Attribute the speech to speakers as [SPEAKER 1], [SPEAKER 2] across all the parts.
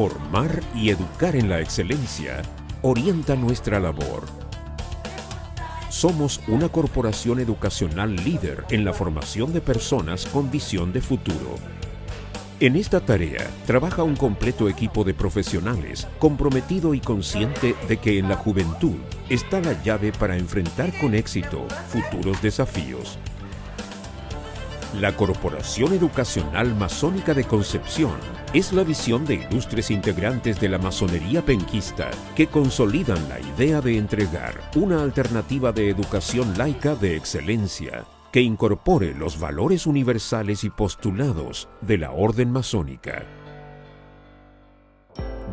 [SPEAKER 1] Formar y educar en la excelencia orienta nuestra labor. Somos una corporación educacional líder en la formación de personas con visión de futuro. En esta tarea trabaja un completo equipo de profesionales comprometido y consciente de que en la juventud está la llave para enfrentar con éxito futuros desafíos. La Corporación Educacional Masónica de Concepción es la visión de ilustres integrantes de la masonería penquista que consolidan la idea de entregar una alternativa de educación laica de excelencia que incorpore los valores universales y postulados de la orden masónica.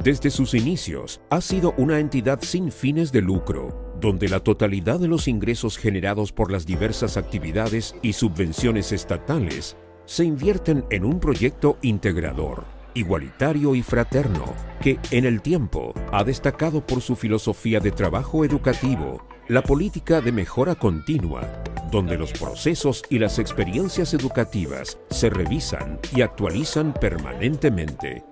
[SPEAKER 1] Desde sus inicios, ha sido una entidad sin fines de lucro, donde la totalidad de los ingresos generados por las diversas actividades y subvenciones estatales se invierten en un proyecto integrador, igualitario y fraterno, que en el tiempo ha destacado por su filosofía de trabajo educativo, la política de mejora continua, donde los procesos y las experiencias educativas se revisan y actualizan permanentemente.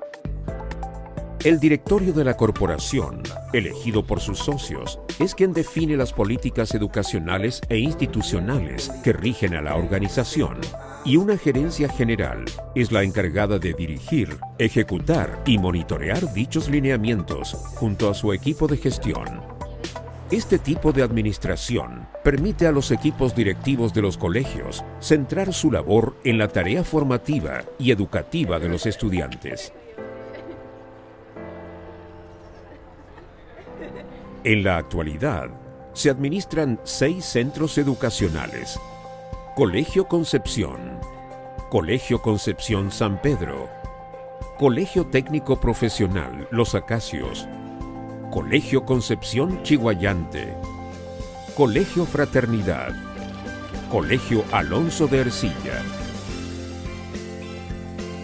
[SPEAKER 1] El directorio de la corporación, elegido por sus socios, es quien define las políticas educacionales e institucionales que rigen a la organización, y una gerencia general es la encargada de dirigir, ejecutar y monitorear dichos lineamientos junto a su equipo de gestión. Este tipo de administración permite a los equipos directivos de los colegios centrar su labor en la tarea formativa y educativa de los estudiantes. En la actualidad, se administran 6 centros educacionales: Colegio Concepción, Colegio Concepción San Pedro, Colegio Técnico Profesional Los Acacios, Colegio Concepción Chiguayante, Colegio Fraternidad, Colegio Alonso de Ercilla.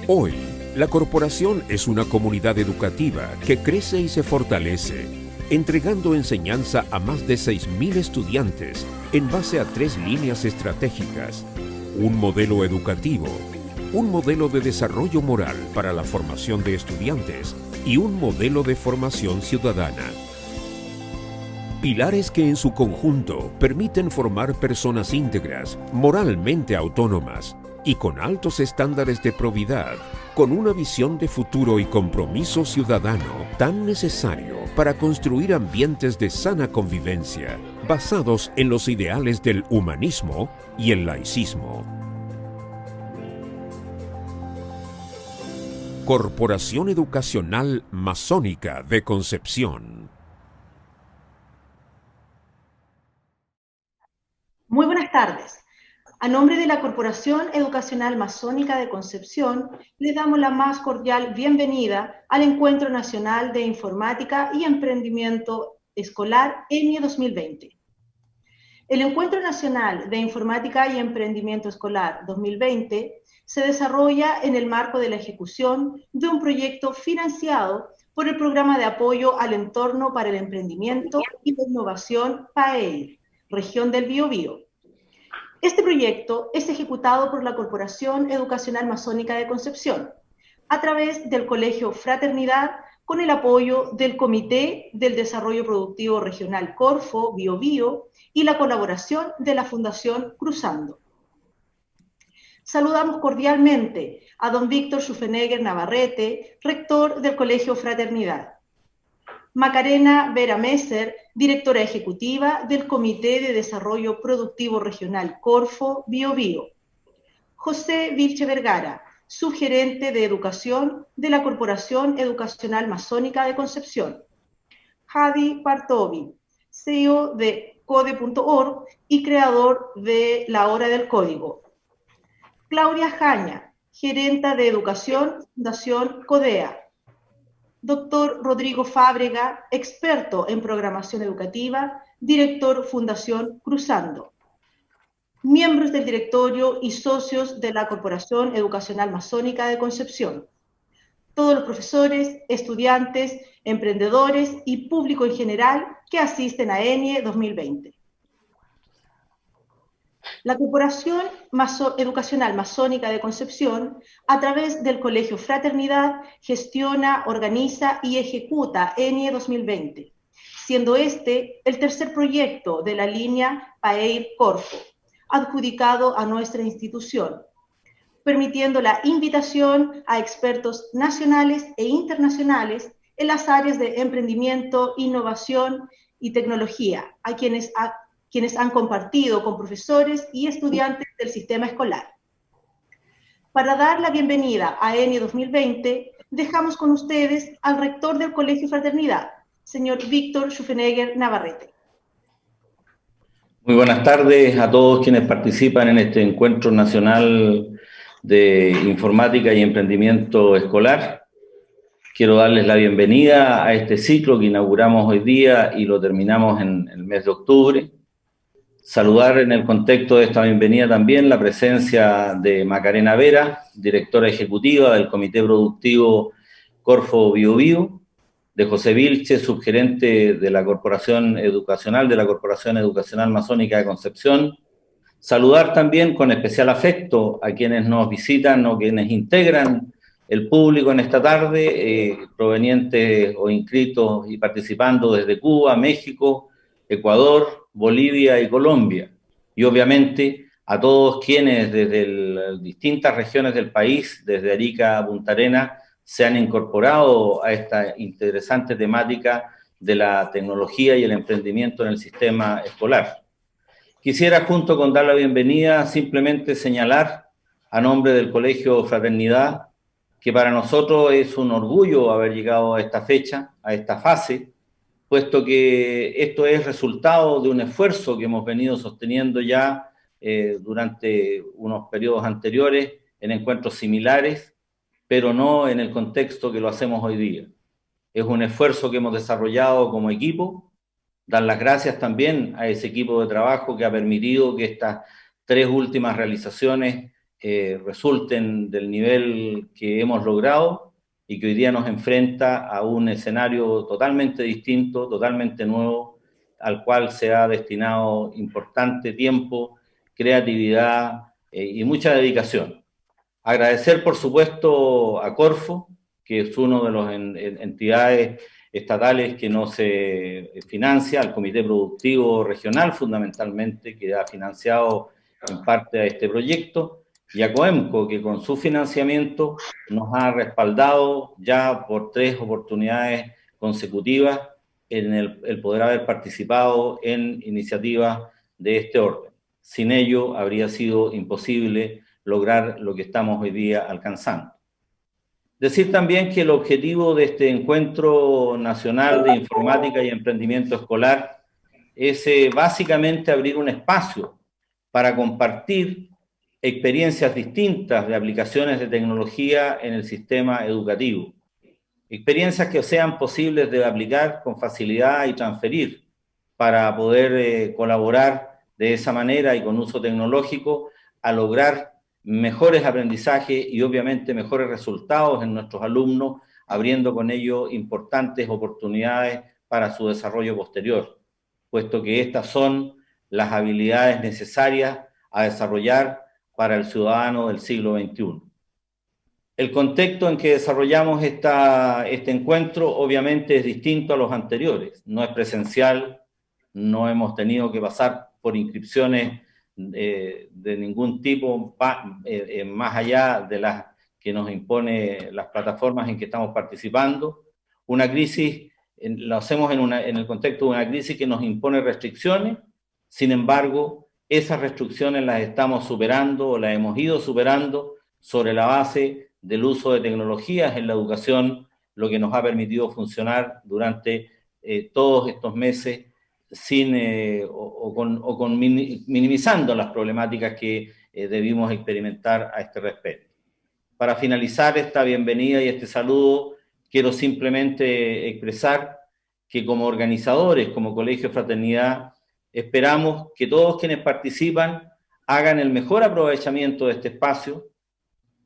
[SPEAKER 1] Hoy, la corporación es una comunidad educativa que crece y se fortalece, entregando enseñanza a más de 6.000 estudiantes en base a 3 líneas estratégicas: un modelo educativo, un modelo de desarrollo moral para la formación de estudiantes y un modelo de formación ciudadana. Pilares que en su conjunto permiten formar personas íntegras, moralmente autónomas y con altos estándares de probidad, con una visión de futuro y compromiso ciudadano tan necesario para construir ambientes de sana convivencia, basados en los ideales del humanismo y el laicismo. Corporación Educacional Masónica de Concepción.
[SPEAKER 2] Muy buenas tardes. A nombre de la Corporación Educacional Masónica de Concepción, les damos la más cordial bienvenida al Encuentro Nacional de Informática y Emprendimiento Escolar ENIE 2020. El Encuentro Nacional de Informática y Emprendimiento Escolar 2020 se desarrolla en el marco de la ejecución de un proyecto financiado por el Programa de Apoyo al Entorno para el Emprendimiento y la Innovación PAEIR, Región del Biobío. Este proyecto es ejecutado por la Corporación Educacional Masónica de Concepción, a través del Colegio Fraternidad, con el apoyo del Comité del Desarrollo Productivo Regional Corfo Biobío y la colaboración de la Fundación Cruzando. Saludamos cordialmente a don Víctor Schuffenegger Navarrete, rector del Colegio Fraternidad. Macarena Vera Messer, directora ejecutiva del Comité de Desarrollo Productivo Regional Corfo Biobío. José Vilche Vergara, subgerente de Educación de la Corporación Educacional Masónica de Concepción. Hadi Partovi, CEO de Code.org y creador de La Hora del Código. Claudia Jaña, gerenta de Educación, Fundación Codea. Doctor Rodrigo Fábrega, experto en programación educativa, director Fundación Cruzando. Miembros del directorio y socios de la Corporación Educacional Masónica de Concepción. Todos los profesores, estudiantes, emprendedores y público en general que asisten a ENIE 2020. La Corporación Educacional Masónica de Concepción, a través del Colegio Fraternidad, gestiona, organiza y ejecuta ENIE 2020, siendo este el tercer proyecto de la línea PAEIR-Corfo, adjudicado a nuestra institución, permitiendo la invitación a expertos nacionales e internacionales en las áreas de emprendimiento, innovación y tecnología, a quienes han compartido con profesores y estudiantes del sistema escolar. Para dar la bienvenida a ENIE 2020, dejamos con ustedes al rector del Colegio Fraternidad, señor Víctor Schuffenegger Navarrete.
[SPEAKER 3] Muy buenas tardes a todos quienes participan en este encuentro nacional de informática y emprendimiento escolar. Quiero darles la bienvenida a este ciclo que inauguramos hoy día y lo terminamos en el mes de octubre. Saludar en el contexto de esta bienvenida también la presencia de Macarena Vera, directora ejecutiva del Comité Productivo Corfo Biobío, de José Vilche, subgerente de la Corporación Educacional, Masónica de Concepción. Saludar también con especial afecto a quienes nos visitan o quienes integran el público en esta tarde, provenientes o inscritos y participando desde Cuba, México, Ecuador, Bolivia y Colombia. Y obviamente a todos quienes desde las distintas regiones del país, desde Arica a Punta Arenas, se han incorporado a esta interesante temática de la tecnología y el emprendimiento en el sistema escolar. Quisiera, junto con dar la bienvenida, simplemente señalar a nombre del Colegio Fraternidad que para nosotros es un orgullo haber llegado a esta fecha, a esta fase, puesto que esto es resultado de un esfuerzo que hemos venido sosteniendo ya durante unos periodos anteriores en encuentros similares, pero no en el contexto que lo hacemos hoy día. Es un esfuerzo que hemos desarrollado como equipo. Dar las gracias también a ese equipo de trabajo que ha permitido que estas tres últimas realizaciones resulten del nivel que hemos logrado y que hoy día nos enfrenta a un escenario totalmente distinto, totalmente nuevo, al cual se ha destinado importante tiempo, creatividad y mucha dedicación. Agradecer, por supuesto, a Corfo, que es uno de las entidades estatales que no se financia, al Comité Productivo Regional, fundamentalmente, que ha financiado en parte a este proyecto, y a Coemco, que con su financiamiento nos ha respaldado ya por 3 oportunidades consecutivas en el poder haber participado en iniciativas de este orden. Sin ello, habría sido imposible lograr lo que estamos hoy día alcanzando. Decir también que el objetivo de este Encuentro Nacional de Informática y Emprendimiento Escolar es básicamente abrir un espacio para compartir experiencias distintas de aplicaciones de tecnología en el sistema educativo. Experiencias que sean posibles de aplicar con facilidad y transferir para poder colaborar de esa manera y con uso tecnológico a lograr mejores aprendizajes y obviamente mejores resultados en nuestros alumnos, abriendo con ello importantes oportunidades para su desarrollo posterior, puesto que estas son las habilidades necesarias a desarrollar para el ciudadano del siglo XXI. El contexto en que desarrollamos este encuentro obviamente es distinto a los anteriores, no es presencial, no hemos tenido que pasar por inscripciones de ningún tipo, más allá de las que nos impone las plataformas en que estamos participando. Una crisis, lo hacemos en el contexto de una crisis que nos impone restricciones, sin embargo, esas restricciones las estamos superando o las hemos ido superando sobre la base del uso de tecnologías en la educación, lo que nos ha permitido funcionar durante todos estos meses minimizando las problemáticas que debimos experimentar a este respecto. Para finalizar esta bienvenida y este saludo, quiero simplemente expresar que como organizadores, como Colegio Fraternidad, esperamos que todos quienes participan hagan el mejor aprovechamiento de este espacio,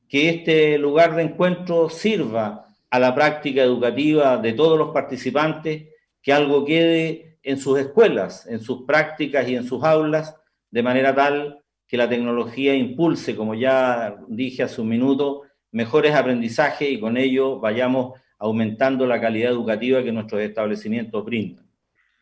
[SPEAKER 3] que este lugar de encuentro sirva a la práctica educativa de todos los participantes, que algo quede en sus escuelas, en sus prácticas y en sus aulas, de manera tal que la tecnología impulse, como ya dije hace un minuto, mejores aprendizajes y con ello vayamos aumentando la calidad educativa que nuestros establecimientos brindan.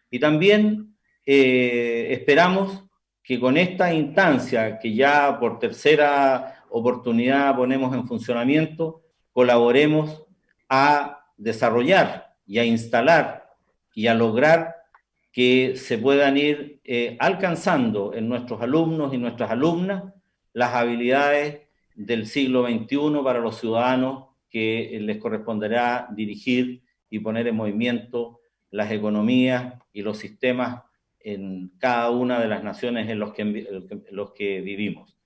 [SPEAKER 3] Y también esperamos que con esta instancia, que ya por tercera oportunidad ponemos en funcionamiento, colaboremos a desarrollar y a instalar y a lograr que se puedan ir alcanzando en nuestros alumnos y nuestras alumnas las habilidades del siglo XXI para los ciudadanos que les corresponderá dirigir y poner en movimiento las economías y los sistemas en cada una de las naciones en los que vivimos.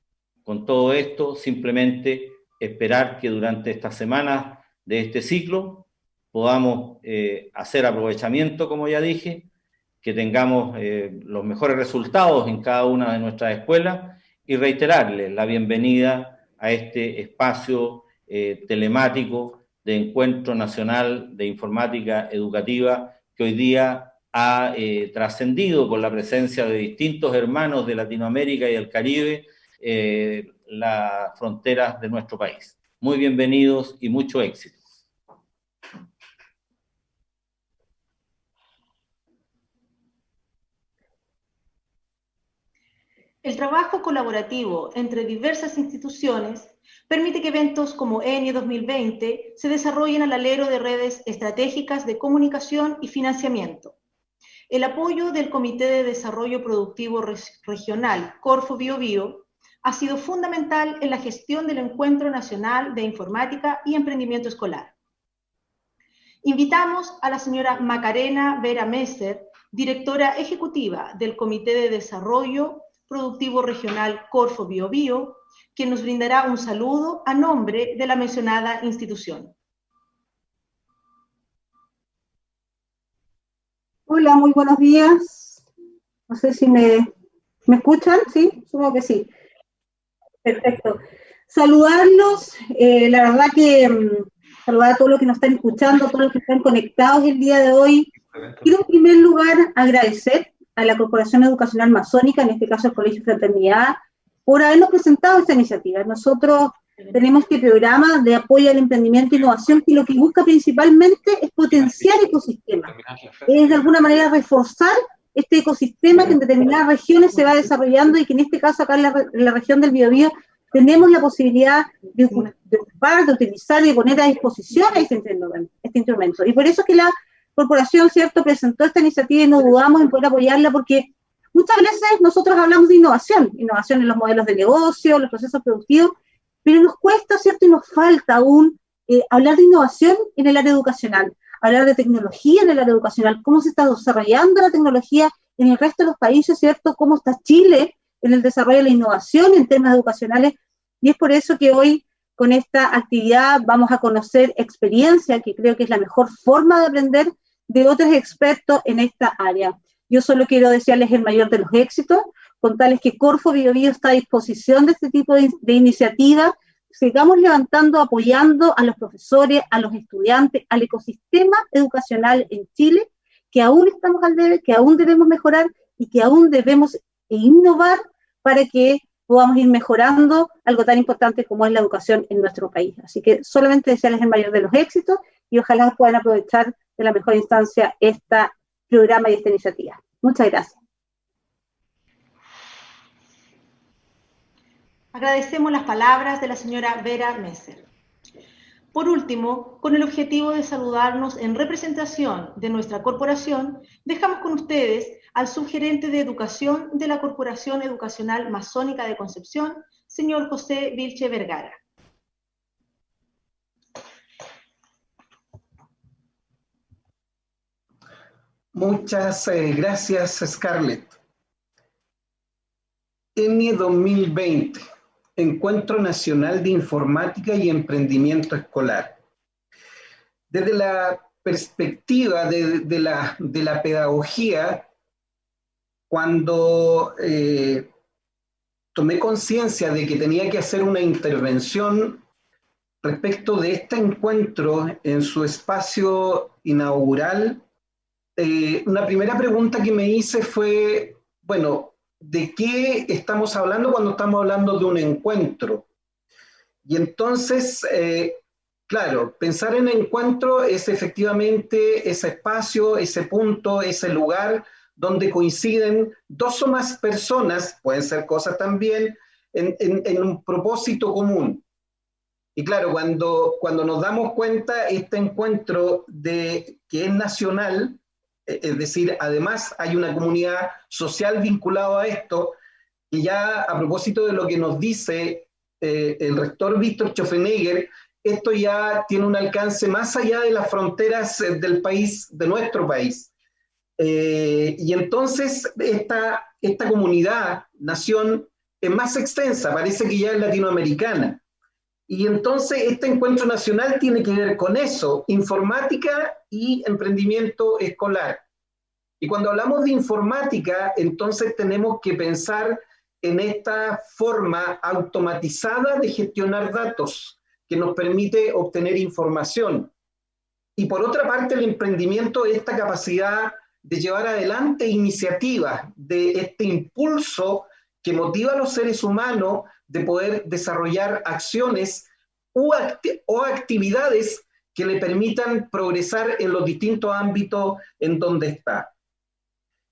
[SPEAKER 3] Con todo esto, simplemente esperar que durante estas semanas de este ciclo podamos hacer aprovechamiento, como ya dije, que tengamos los mejores resultados en cada una de nuestras escuelas y reiterarles la bienvenida a este espacio telemático de Encuentro Nacional de Informática Educativa que hoy día ha trascendido con la presencia de distintos hermanos de Latinoamérica y el Caribe las fronteras de nuestro país. Muy bienvenidos y mucho éxito.
[SPEAKER 2] El trabajo colaborativo entre diversas instituciones permite que eventos como ENIE 2020 se desarrollen al alero de redes estratégicas de comunicación y financiamiento. El apoyo del Comité de Desarrollo Productivo Regional, Corfo Biobío, ha sido fundamental en la gestión del Encuentro Nacional de Informática y Emprendimiento Escolar. Invitamos a la señora Macarena Vera Messer, directora ejecutiva del Comité de Desarrollo Productivo Regional Corfo Biobío, quien nos brindará un saludo a nombre de la mencionada institución.
[SPEAKER 4] Hola, muy buenos días. No sé si me escuchan, ¿sí? Supongo que sí. Perfecto. Saludarlos, la verdad que saludar a todos los que nos están escuchando, a todos los que están conectados el día de hoy. Quiero en primer lugar agradecer a la Corporación Educacional Masónica, en este caso el Colegio Fraternidad, por habernos presentado esta iniciativa. Nosotros tenemos este programa de apoyo al emprendimiento e innovación que lo que busca principalmente es potenciar ecosistemas, es de alguna manera reforzar este ecosistema que en determinadas regiones se va desarrollando y que en este caso acá en la región del Biobío tenemos la posibilidad de ocupar, de utilizar y de poner a disposición este instrumento. Y por eso es que la corporación, ¿cierto?, presentó esta iniciativa y no dudamos en poder apoyarla porque muchas veces nosotros hablamos de innovación en los modelos de negocio, los procesos productivos, pero nos cuesta, ¿cierto?, y nos falta aún hablar de innovación en el área educacional, hablar de tecnología en el área educacional, cómo se está desarrollando la tecnología en el resto de los países, ¿cierto?, cómo está Chile en el desarrollo de la innovación en temas educacionales, y es por eso que hoy con esta actividad vamos a conocer experiencia, que creo que es la mejor forma de aprender de otros expertos en esta área. Yo solo quiero desearles el mayor de los éxitos, contarles que Corfo Biobío está a disposición de este tipo de iniciativas, sigamos levantando, apoyando a los profesores, a los estudiantes, al ecosistema educacional en Chile, que aún estamos al debe, que aún debemos mejorar y que aún debemos innovar para que podamos ir mejorando algo tan importante como es la educación en nuestro país. Así que solamente desearles el mayor de los éxitos y ojalá puedan aprovechar de la mejor instancia este programa y esta iniciativa. Muchas gracias.
[SPEAKER 2] Agradecemos las palabras de la señora Vera Messer. Por último, con el objetivo de saludarnos en representación de nuestra corporación, dejamos con ustedes al subgerente de Educación de la Corporación Educacional Masónica de Concepción, señor José Vilche Vergara.
[SPEAKER 5] Muchas gracias, Scarlett. ENIE 2020, Encuentro Nacional de Informática y Emprendimiento Escolar. Desde la perspectiva de la pedagogía, cuando tomé conciencia de que tenía que hacer una intervención respecto de este encuentro en su espacio inaugural, una primera pregunta que me hice fue, bueno, de qué estamos hablando cuando estamos hablando de un encuentro. Y entonces, claro, pensar en encuentro es efectivamente ese espacio, ese punto, ese lugar donde coinciden dos o más personas, pueden ser cosas también, en un propósito común. Y claro, cuando nos damos cuenta, este encuentro que es nacional, es decir, además hay una comunidad social vinculada a esto, y ya a propósito de lo que nos dice el rector Víctor Schofenegger, esto ya tiene un alcance más allá de las fronteras del país, de nuestro país. Y entonces esta comunidad, nación, es más extensa, parece que ya es latinoamericana. Y entonces este encuentro nacional tiene que ver con eso, informática y emprendimiento escolar. Y cuando hablamos de informática, entonces tenemos que pensar en esta forma automatizada de gestionar datos que nos permite obtener información. Y por otra parte, el emprendimiento es esta capacidad de llevar adelante iniciativas, de este impulso que motiva a los seres humanos de poder desarrollar acciones o actividades que le permitan progresar en los distintos ámbitos en donde está.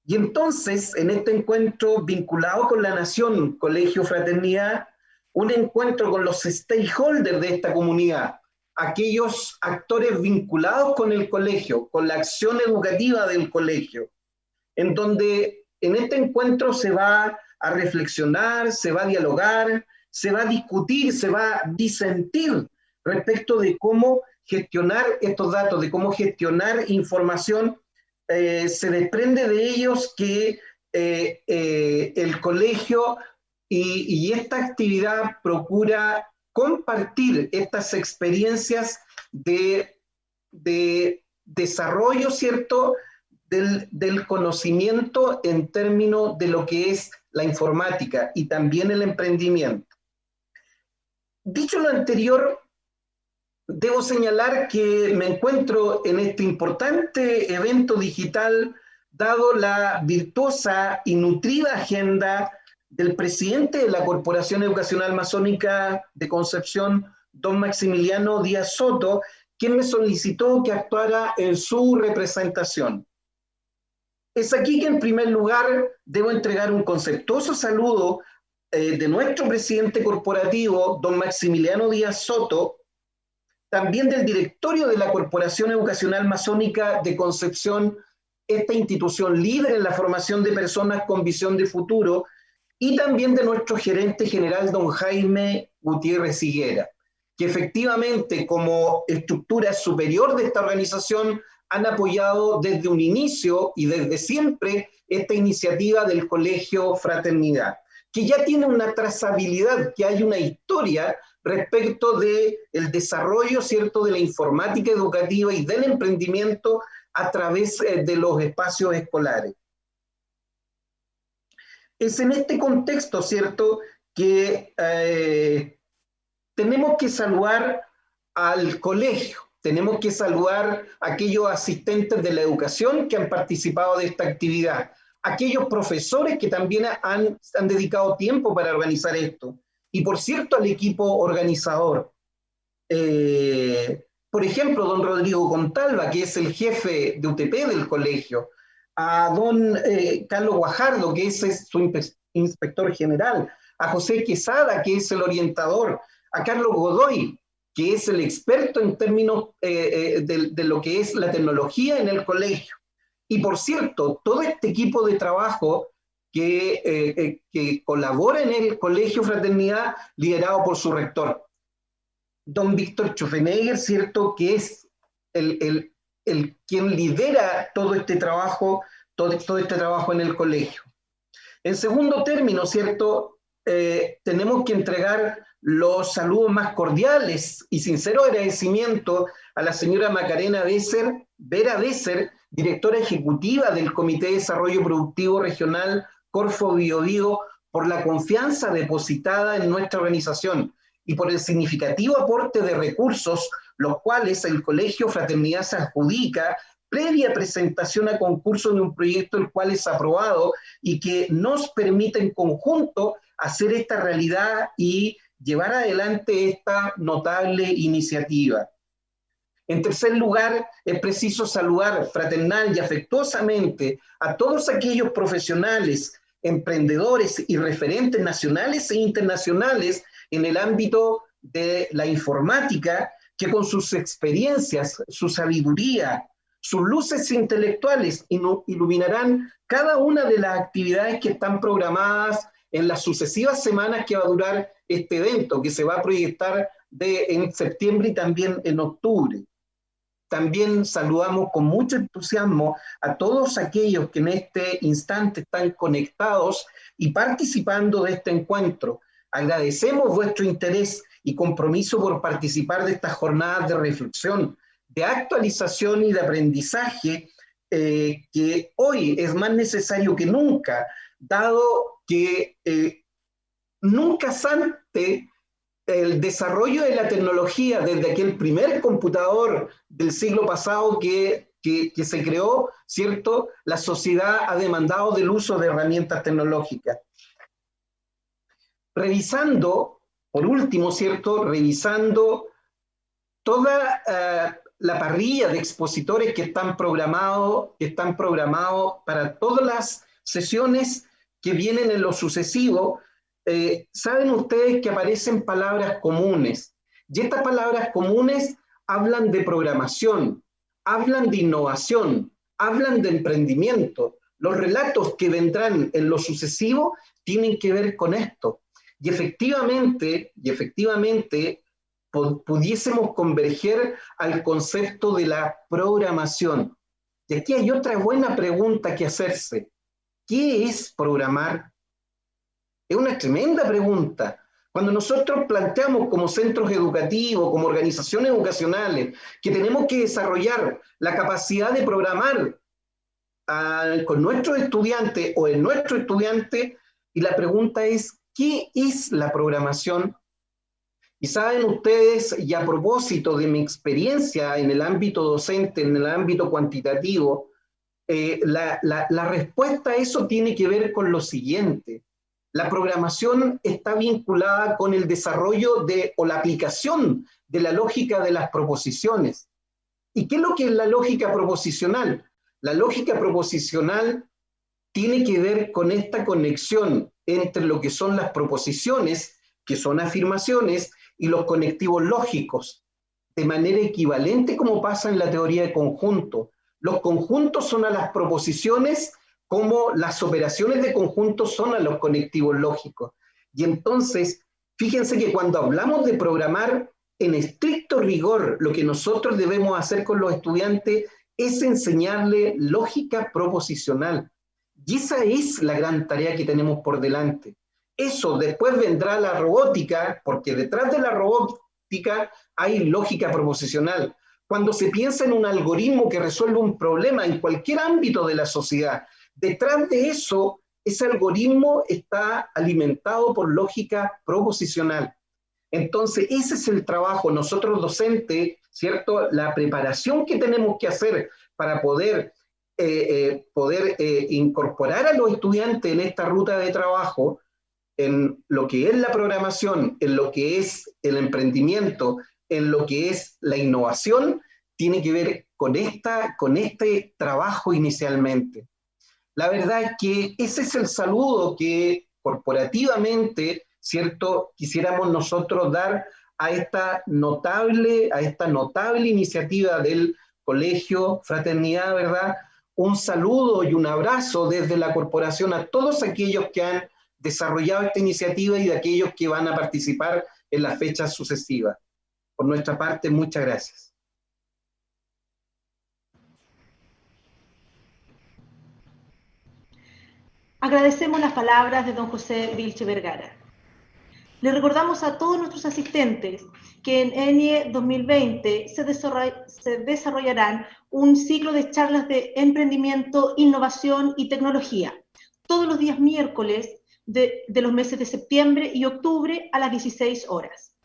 [SPEAKER 5] Y entonces, en este encuentro vinculado con la nación, Colegio Fraternidad, un encuentro con los stakeholders de esta comunidad, aquellos actores vinculados con el colegio, con la acción educativa del colegio, en donde en este encuentro se va a reflexionar, se va a dialogar, se va a discutir, se va a disentir respecto de cómo gestionar estos datos, de cómo gestionar información. Se desprende de ellos que el colegio y esta actividad procura compartir estas experiencias de desarrollo, ¿cierto?, del conocimiento en términos de lo que es la informática y también el emprendimiento. Dicho lo anterior, debo señalar que me encuentro en este importante evento digital, dado la virtuosa y nutrida agenda del presidente de la Corporación Educacional Masónica de Concepción, don Maximiliano Díaz Soto, quien me solicitó que actuara en su representación. Es aquí que en primer lugar debo entregar un conceptuoso saludo de nuestro presidente corporativo, don Maximiliano Díaz Soto, también del directorio de la Corporación Educacional Masónica de Concepción, esta institución líder en la formación de personas con visión de futuro, y también de nuestro gerente general, don Jaime Gutiérrez Higuera, que efectivamente como estructura superior de esta organización han apoyado desde un inicio y desde siempre esta iniciativa del Colegio Fraternidad, que ya tiene una trazabilidad, que hay una historia respecto del desarrollo, ¿cierto?, de la informática educativa y del emprendimiento a través de los espacios escolares. Es en este contexto, ¿cierto?, que tenemos que saludar al colegio, tenemos que saludar a aquellos asistentes de la educación que han participado de esta actividad, aquellos profesores que también han dedicado tiempo para organizar esto, y por cierto al equipo organizador. Por ejemplo, don Rodrigo Contalva, que es el jefe de UTP del colegio, a don Carlos Guajardo, que es su inspector general, a José Quesada, que es el orientador, a Carlos Godoy, que es el experto en términos de lo que es la tecnología en el colegio. Y por cierto, todo este equipo de trabajo que colabora en el Colegio Fraternidad, liderado por su rector, don Víctor Schofenegger, ¿cierto?, que es el quien lidera todo este trabajo en el colegio. En segundo término, ¿cierto?, tenemos que entregar los saludos más cordiales y sincero agradecimiento a la señora Macarena Vera Besser, directora ejecutiva del Comité de Desarrollo Productivo Regional Corfo Biobío, por la confianza depositada en nuestra organización y por el significativo aporte de recursos, los cuales el Colegio Fraternidad se adjudica previa presentación a concurso de un proyecto el cual es aprobado y que nos permite en conjunto hacer esta realidad y llevar adelante esta notable iniciativa. En tercer lugar, es preciso saludar fraternal y afectuosamente a todos aquellos profesionales, emprendedores y referentes nacionales e internacionales en el ámbito de la informática, que con sus experiencias, su sabiduría, sus luces intelectuales iluminarán cada una de las actividades que están programadas en las sucesivas semanas que va a durar este evento, que se va a proyectar en septiembre y también en octubre. También saludamos con mucho entusiasmo a todos aquellos que en este instante están conectados y participando de este encuentro. Agradecemos vuestro interés y compromiso por participar de estas jornadas de reflexión, de actualización y de aprendizaje que hoy es más necesario que nunca, dado que nunca antes el desarrollo de la tecnología desde aquel primer computador del siglo pasado que se creó, ¿cierto? La sociedad ha demandado del uso de herramientas tecnológicas. Revisando, por último, ¿cierto? Revisando toda la parrilla de expositores que están programados para todas las sesiones que vienen en lo sucesivo. Saben ustedes que aparecen palabras comunes, y estas palabras comunes hablan de programación, hablan de innovación, hablan de emprendimiento. Los relatos que vendrán en lo sucesivo tienen que ver con esto. Y efectivamente pudiésemos converger al concepto de la programación. Y aquí hay otra buena pregunta que hacerse. ¿Qué es programar? Es una tremenda pregunta. Cuando nosotros planteamos como centros educativos, como organizaciones educacionales, que tenemos que desarrollar la capacidad de programar con nuestros estudiantes o en nuestro estudiante, y la pregunta es, ¿qué es la programación? Y saben ustedes, y a propósito de mi experiencia en el ámbito docente, en el ámbito cuantitativo, la respuesta a eso tiene que ver con lo siguiente. La programación está vinculada con el desarrollo o la aplicación de la lógica de las proposiciones. ¿Y qué es lo que es la lógica proposicional? La lógica proposicional tiene que ver con esta conexión entre lo que son las proposiciones, que son afirmaciones, y los conectivos lógicos, de manera equivalente como pasa en la teoría de conjunto. Los conjuntos son a las proposiciones como las operaciones de conjunto son a los conectivos lógicos. Y entonces, fíjense que cuando hablamos de programar, en estricto rigor, lo que nosotros debemos hacer con los estudiantes es enseñarle lógica proposicional. Y esa es la gran tarea que tenemos por delante. Eso, después vendrá la robótica, porque detrás de la robótica hay lógica proposicional. Cuando se piensa en un algoritmo que resuelve un problema en cualquier ámbito de la sociedad, detrás de eso, ese algoritmo está alimentado por lógica proposicional. Entonces, ese es el trabajo, nosotros docentes, ¿cierto? La preparación que tenemos que hacer para poder incorporar a los estudiantes en esta ruta de trabajo, en lo que es la programación, en lo que es el emprendimiento, en lo que es la innovación, tiene que ver con este trabajo inicialmente. La verdad es que ese es el saludo que corporativamente, ¿cierto?, quisiéramos nosotros dar a esta notable iniciativa del Colegio Fraternidad, ¿verdad? Un saludo y un abrazo desde la corporación a todos aquellos que han desarrollado esta iniciativa y de aquellos que van a participar en las fechas sucesivas. Por nuestra parte, muchas gracias.
[SPEAKER 2] Agradecemos las palabras de don José Vilche Vergara. Le recordamos a todos nuestros asistentes que en ENIE 2020 se desarrollarán un ciclo de charlas de emprendimiento, innovación y tecnología, todos los días miércoles de los meses de septiembre y octubre a las 16 horas.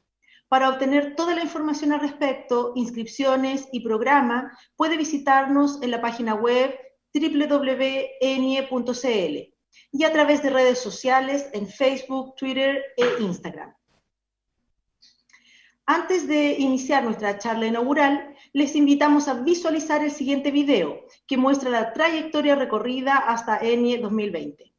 [SPEAKER 2] Para obtener toda la información al respecto, inscripciones y programa, puede visitarnos en la página web www.enie.cl y a través de redes sociales en Facebook, Twitter e Instagram. Antes de iniciar nuestra charla inaugural, les invitamos a visualizar el siguiente video que muestra la trayectoria recorrida hasta ENIE 2020.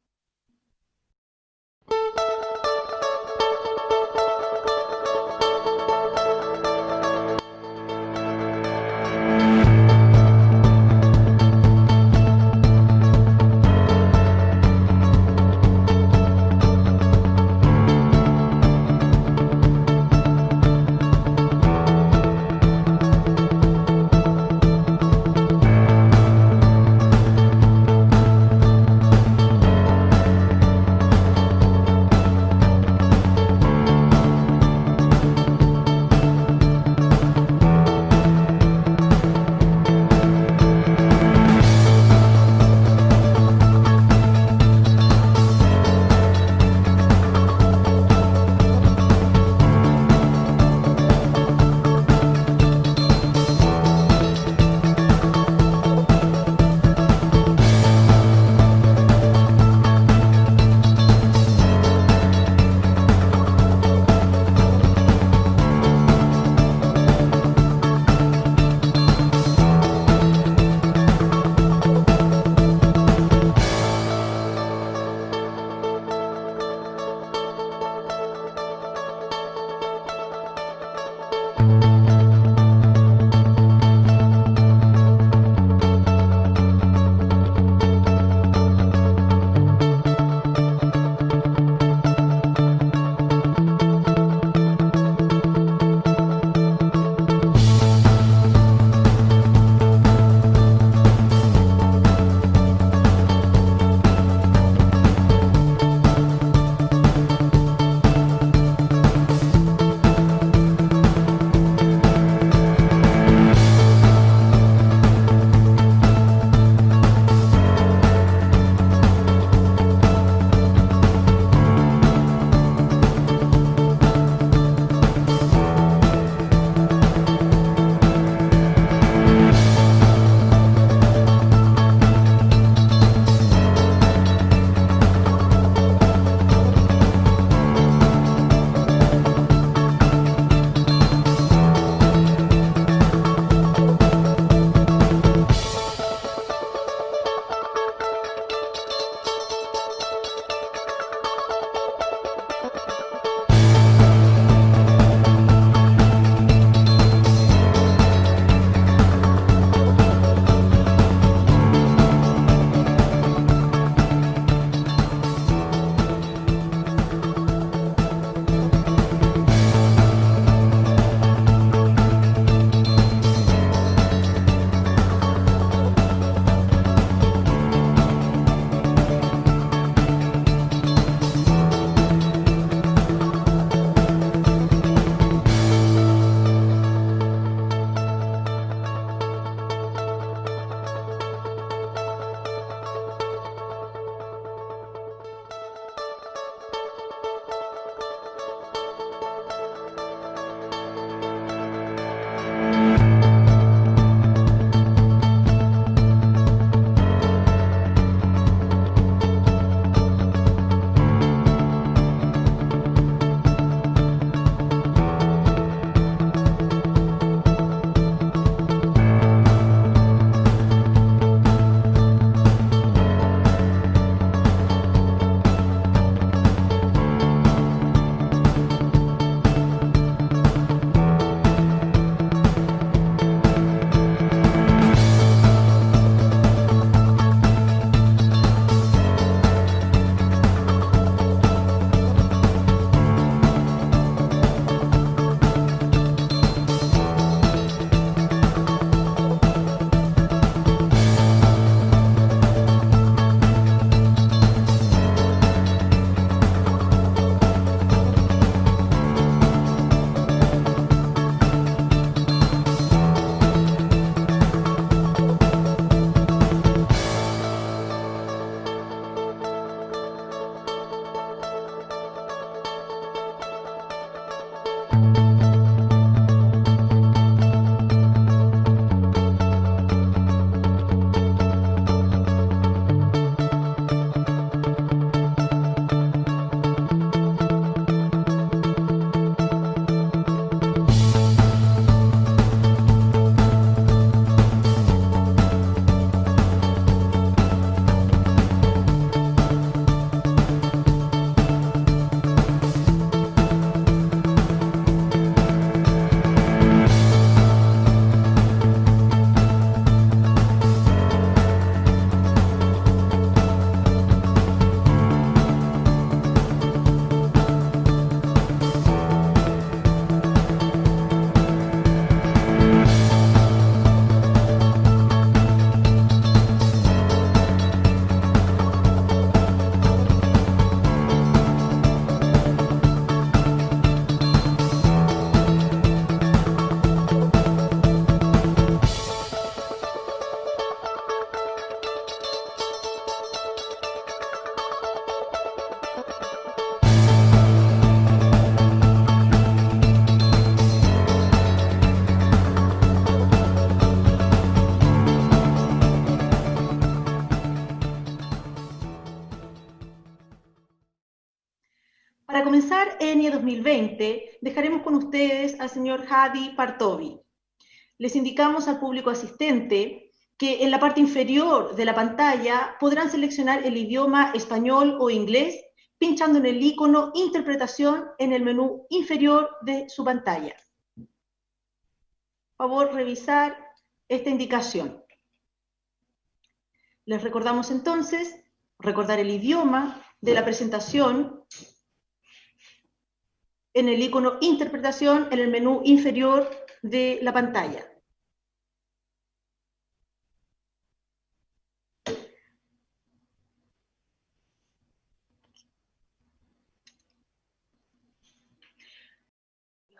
[SPEAKER 2] 2020, dejaremos con ustedes al señor Hadi Partovi. Les indicamos al público asistente que en la parte inferior de la pantalla podrán seleccionar el idioma español o inglés pinchando en el icono Interpretación en el menú inferior de su pantalla. Por favor, revisar esta indicación. Les recordamos entonces, recordar el idioma de la presentación en el icono Interpretación en el menú inferior de la pantalla.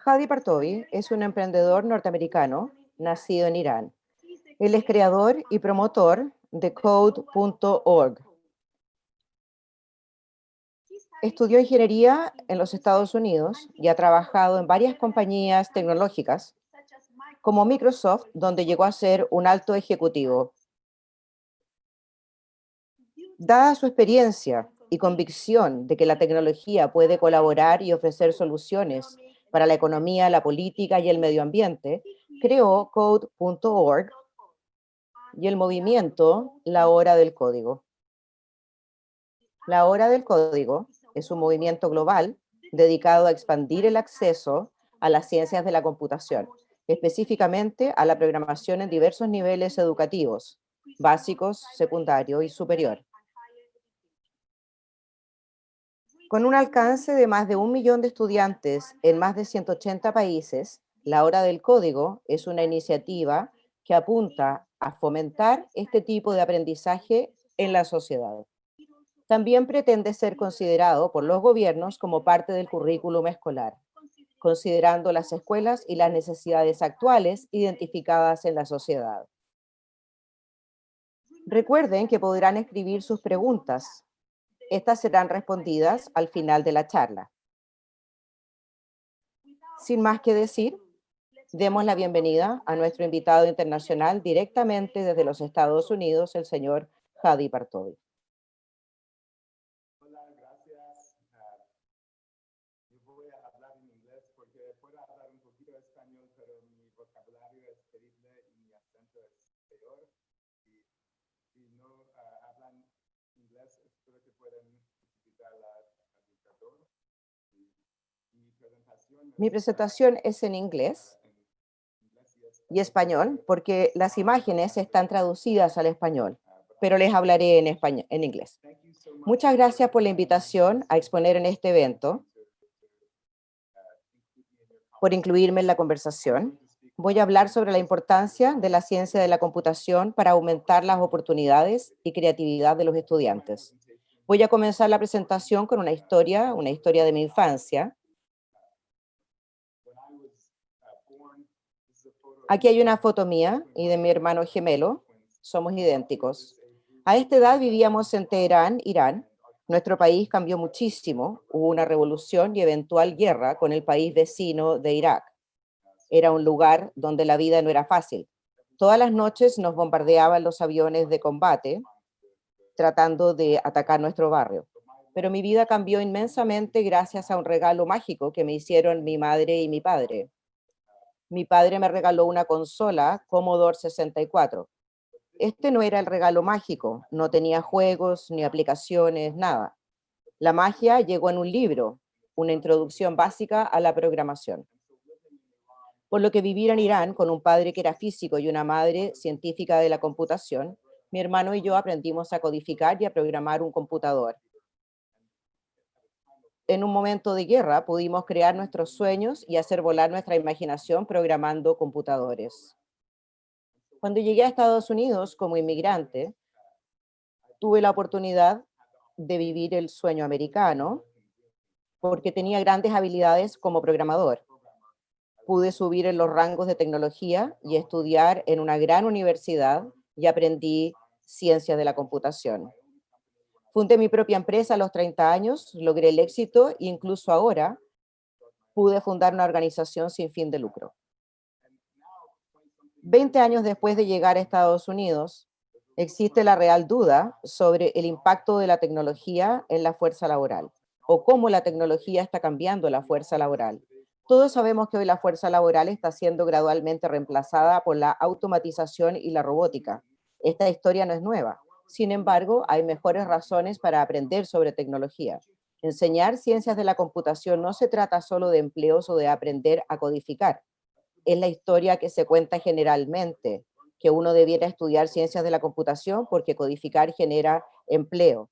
[SPEAKER 6] Hadi Partovi es un emprendedor norteamericano nacido en Irán. Él es creador y promotor de Code.org. Estudió ingeniería en los Estados Unidos y ha trabajado en varias compañías tecnológicas, como Microsoft, donde llegó a ser un alto ejecutivo. Dada su experiencia y convicción de que la tecnología puede colaborar y ofrecer soluciones para la economía, la política y el medio ambiente, creó Code.org y el movimiento La Hora del Código. La Hora del Código es un movimiento global dedicado a expandir el acceso a las ciencias de la computación, específicamente a la programación en diversos niveles educativos, básicos, secundario y superior. Con un alcance de más de 1 millón de estudiantes en más de 180 países, La Hora del Código es una iniciativa que apunta a fomentar este tipo de aprendizaje en la sociedad. También pretende ser considerado por los gobiernos como parte del currículum escolar, considerando las escuelas y las necesidades actuales identificadas en la sociedad. Recuerden que podrán escribir sus preguntas. Estas serán respondidas al final de la charla. Sin más que decir, demos la bienvenida a nuestro invitado internacional directamente desde los Estados Unidos, el señor Hadi Partovi.
[SPEAKER 7] Hola, gracias. Yo voy a hablar en inglés porque puedo hablar un poquito de español, pero mi vocabulario es terrible y mi acento es peor. Y si no hablan inglés, espero que puedan utilizar el dictador.
[SPEAKER 6] Mi presentación es en inglés y español porque las imágenes están traducidas al español, pero les hablaré en inglés. Muchas gracias por la invitación a exponer en este evento, por incluirme en la conversación. Voy a hablar sobre la importancia de la ciencia de la computación para aumentar las oportunidades y creatividad de los estudiantes. Voy a comenzar la presentación con una historia de mi infancia. Aquí hay una foto mía y de mi hermano gemelo. Somos idénticos. A esta edad vivíamos en Teherán, Irán. Nuestro país cambió muchísimo. Hubo una revolución y eventual guerra con el país vecino de Irak. Era un lugar donde la vida no era fácil. Todas las noches nos bombardeaban los aviones de combate tratando de atacar nuestro barrio. Pero mi vida cambió inmensamente gracias a un regalo mágico que me hicieron mi madre y mi padre. Mi padre me regaló una consola Commodore 64. Este no era el regalo mágico, no tenía juegos ni aplicaciones, nada. La magia llegó en un libro, una introducción básica a la programación. Por lo que vivir en Irán con un padre que era físico y una madre científica de la computación, mi hermano y yo aprendimos a codificar y a programar un computador. En un momento de guerra pudimos crear nuestros sueños y hacer volar nuestra imaginación programando computadores. Cuando llegué a Estados Unidos como inmigrante, tuve la oportunidad de vivir el sueño americano porque tenía grandes habilidades como programador. Pude subir en los rangos de tecnología y estudiar en una gran universidad y aprendí ciencias de la computación. Fundé mi propia empresa a los 30 años, logré el éxito e incluso ahora pude fundar una organización sin fin de lucro. 20 años después de llegar a Estados Unidos, existe la real duda sobre el impacto de la tecnología en la fuerza laboral. o cómo la tecnología está cambiando la fuerza laboral. Todos sabemos que hoy la fuerza laboral está siendo gradualmente reemplazada por la automatización y la robótica. Esta historia no es nueva. Sin embargo, hay mejores razones para aprender sobre tecnología. Enseñar ciencias de la computación no se trata solo de empleos o de aprender a codificar. Es la historia que se cuenta generalmente, que uno debiera estudiar ciencias de la computación porque codificar genera empleo.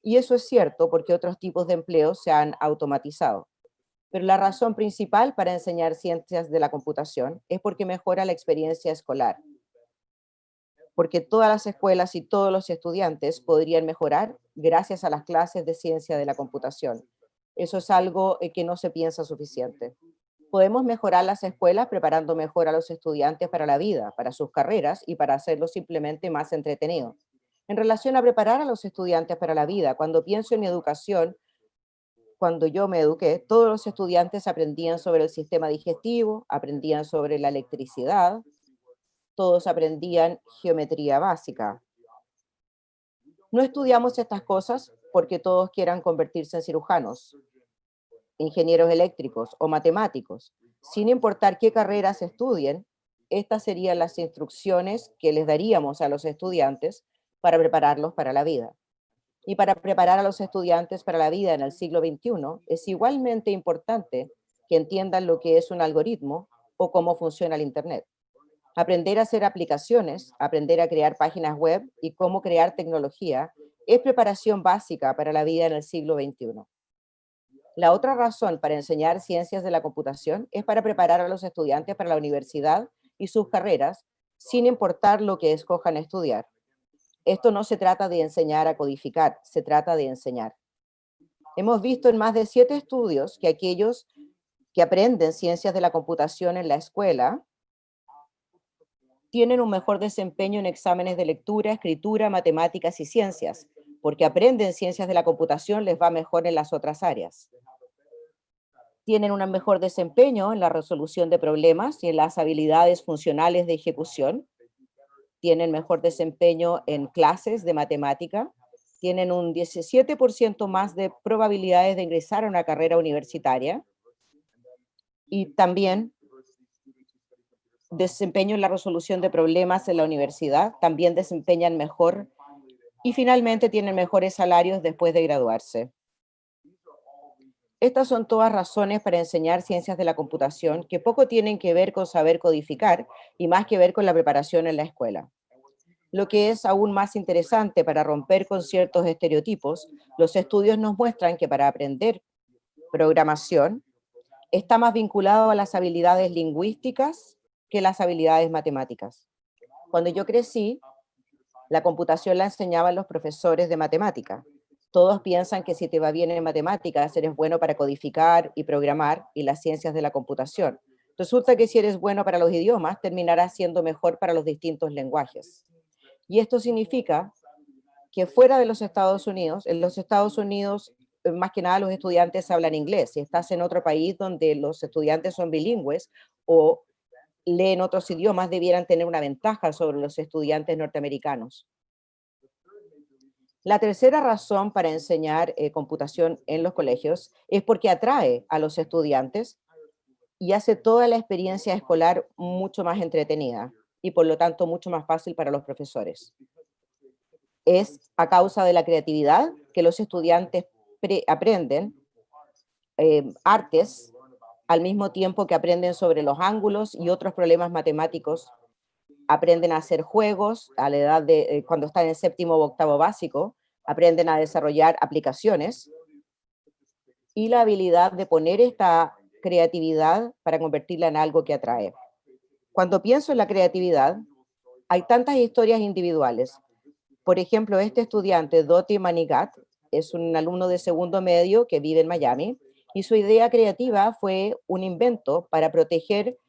[SPEAKER 6] Y eso es cierto porque otros tipos de empleos se han automatizado. Pero la razón principal para enseñar ciencias de la computación es porque mejora la experiencia escolar. Porque todas las escuelas y todos los estudiantes podrían mejorar gracias a las clases de ciencia de la computación. Eso es algo que no se piensa suficiente. Podemos mejorar las escuelas preparando mejor a los estudiantes para la vida, para sus carreras y para hacerlos simplemente más entretenidos. En relación a preparar a los estudiantes para la vida, cuando pienso en mi educación, cuando yo me eduqué, todos los estudiantes aprendían sobre el sistema digestivo, aprendían sobre la electricidad, todos aprendían geometría básica. No estudiamos estas cosas porque todos quieran convertirse en cirujanos, ingenieros eléctricos o matemáticos. Sin importar qué carreras estudien, estas serían las instrucciones que les daríamos a los estudiantes para prepararlos para la vida. Y para preparar a los estudiantes para la vida en el siglo XXI, es igualmente importante que entiendan lo que es un algoritmo o cómo funciona el Internet. Aprender a hacer aplicaciones, aprender a crear páginas web y cómo crear tecnología es preparación básica para la vida en el siglo XXI. La otra razón para enseñar ciencias de la computación es para preparar a los estudiantes para la universidad y sus carreras, sin importar lo que escojan estudiar. Esto no se trata de enseñar a codificar, se trata de enseñar. Hemos visto en más de 7 estudios que aquellos que aprenden ciencias de la computación en la escuela tienen un mejor desempeño en exámenes de lectura, escritura, matemáticas y ciencias, porque aprenden ciencias de la computación les va mejor en las otras áreas. Tienen un mejor desempeño en la resolución de problemas y en las habilidades funcionales de ejecución. Tienen mejor desempeño en clases de matemática. Tienen un 17% más de probabilidades de ingresar a una carrera universitaria. Y también desempeño en la resolución de problemas en la universidad. También desempeñan mejor y finalmente tienen mejores salarios después de graduarse. Estas son todas razones para enseñar ciencias de la computación que poco tienen que ver con saber codificar y más que ver con la preparación en la escuela. Lo que es aún más interesante para romper con ciertos estereotipos, los estudios nos muestran que para aprender programación está más vinculado a las habilidades lingüísticas que las habilidades matemáticas. Cuando yo crecí, la computación la enseñaban los profesores de matemática. Todos piensan que si te va bien en matemáticas, eres bueno para codificar y programar y las ciencias de la computación. Resulta que si eres bueno para los idiomas, terminarás siendo mejor para los distintos lenguajes. Y esto significa que fuera de los Estados Unidos, en los Estados Unidos, más que nada los estudiantes hablan inglés. Si estás en otro país donde los estudiantes son bilingües o leen otros idiomas, debieran tener una ventaja sobre los estudiantes norteamericanos. La tercera razón para enseñar computación en los colegios es porque atrae a los estudiantes y hace toda la experiencia escolar mucho más entretenida y por lo tanto mucho más fácil para los profesores. Es a causa de la creatividad que los estudiantes aprenden artes al mismo tiempo que aprenden sobre los ángulos y otros problemas matemáticos. Aprenden a hacer juegos a la edad de cuando están en séptimo o octavo básico, aprenden a desarrollar aplicaciones y la habilidad de poner esta creatividad para convertirla en algo que atrae. Cuando pienso en la creatividad, hay tantas historias individuales. Por ejemplo, este estudiante, Doti Manigat, es un alumno de segundo medio que vive en Miami y su idea creativa fue un invento para proteger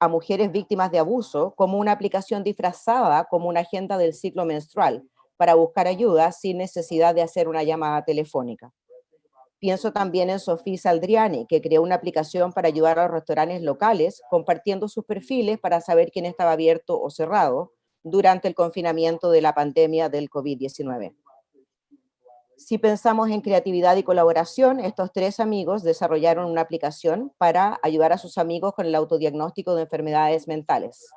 [SPEAKER 6] a mujeres víctimas de abuso como una aplicación disfrazada como una agenda del ciclo menstrual para buscar ayuda sin necesidad de hacer una llamada telefónica. Pienso también en Sofía Saldriani, que creó una aplicación para ayudar a los restaurantes locales compartiendo sus perfiles para saber quién estaba abierto o cerrado durante el confinamiento de la pandemia del COVID-19. Si pensamos en creatividad y colaboración, estos tres amigos desarrollaron una aplicación para ayudar a sus amigos con el autodiagnóstico de enfermedades mentales.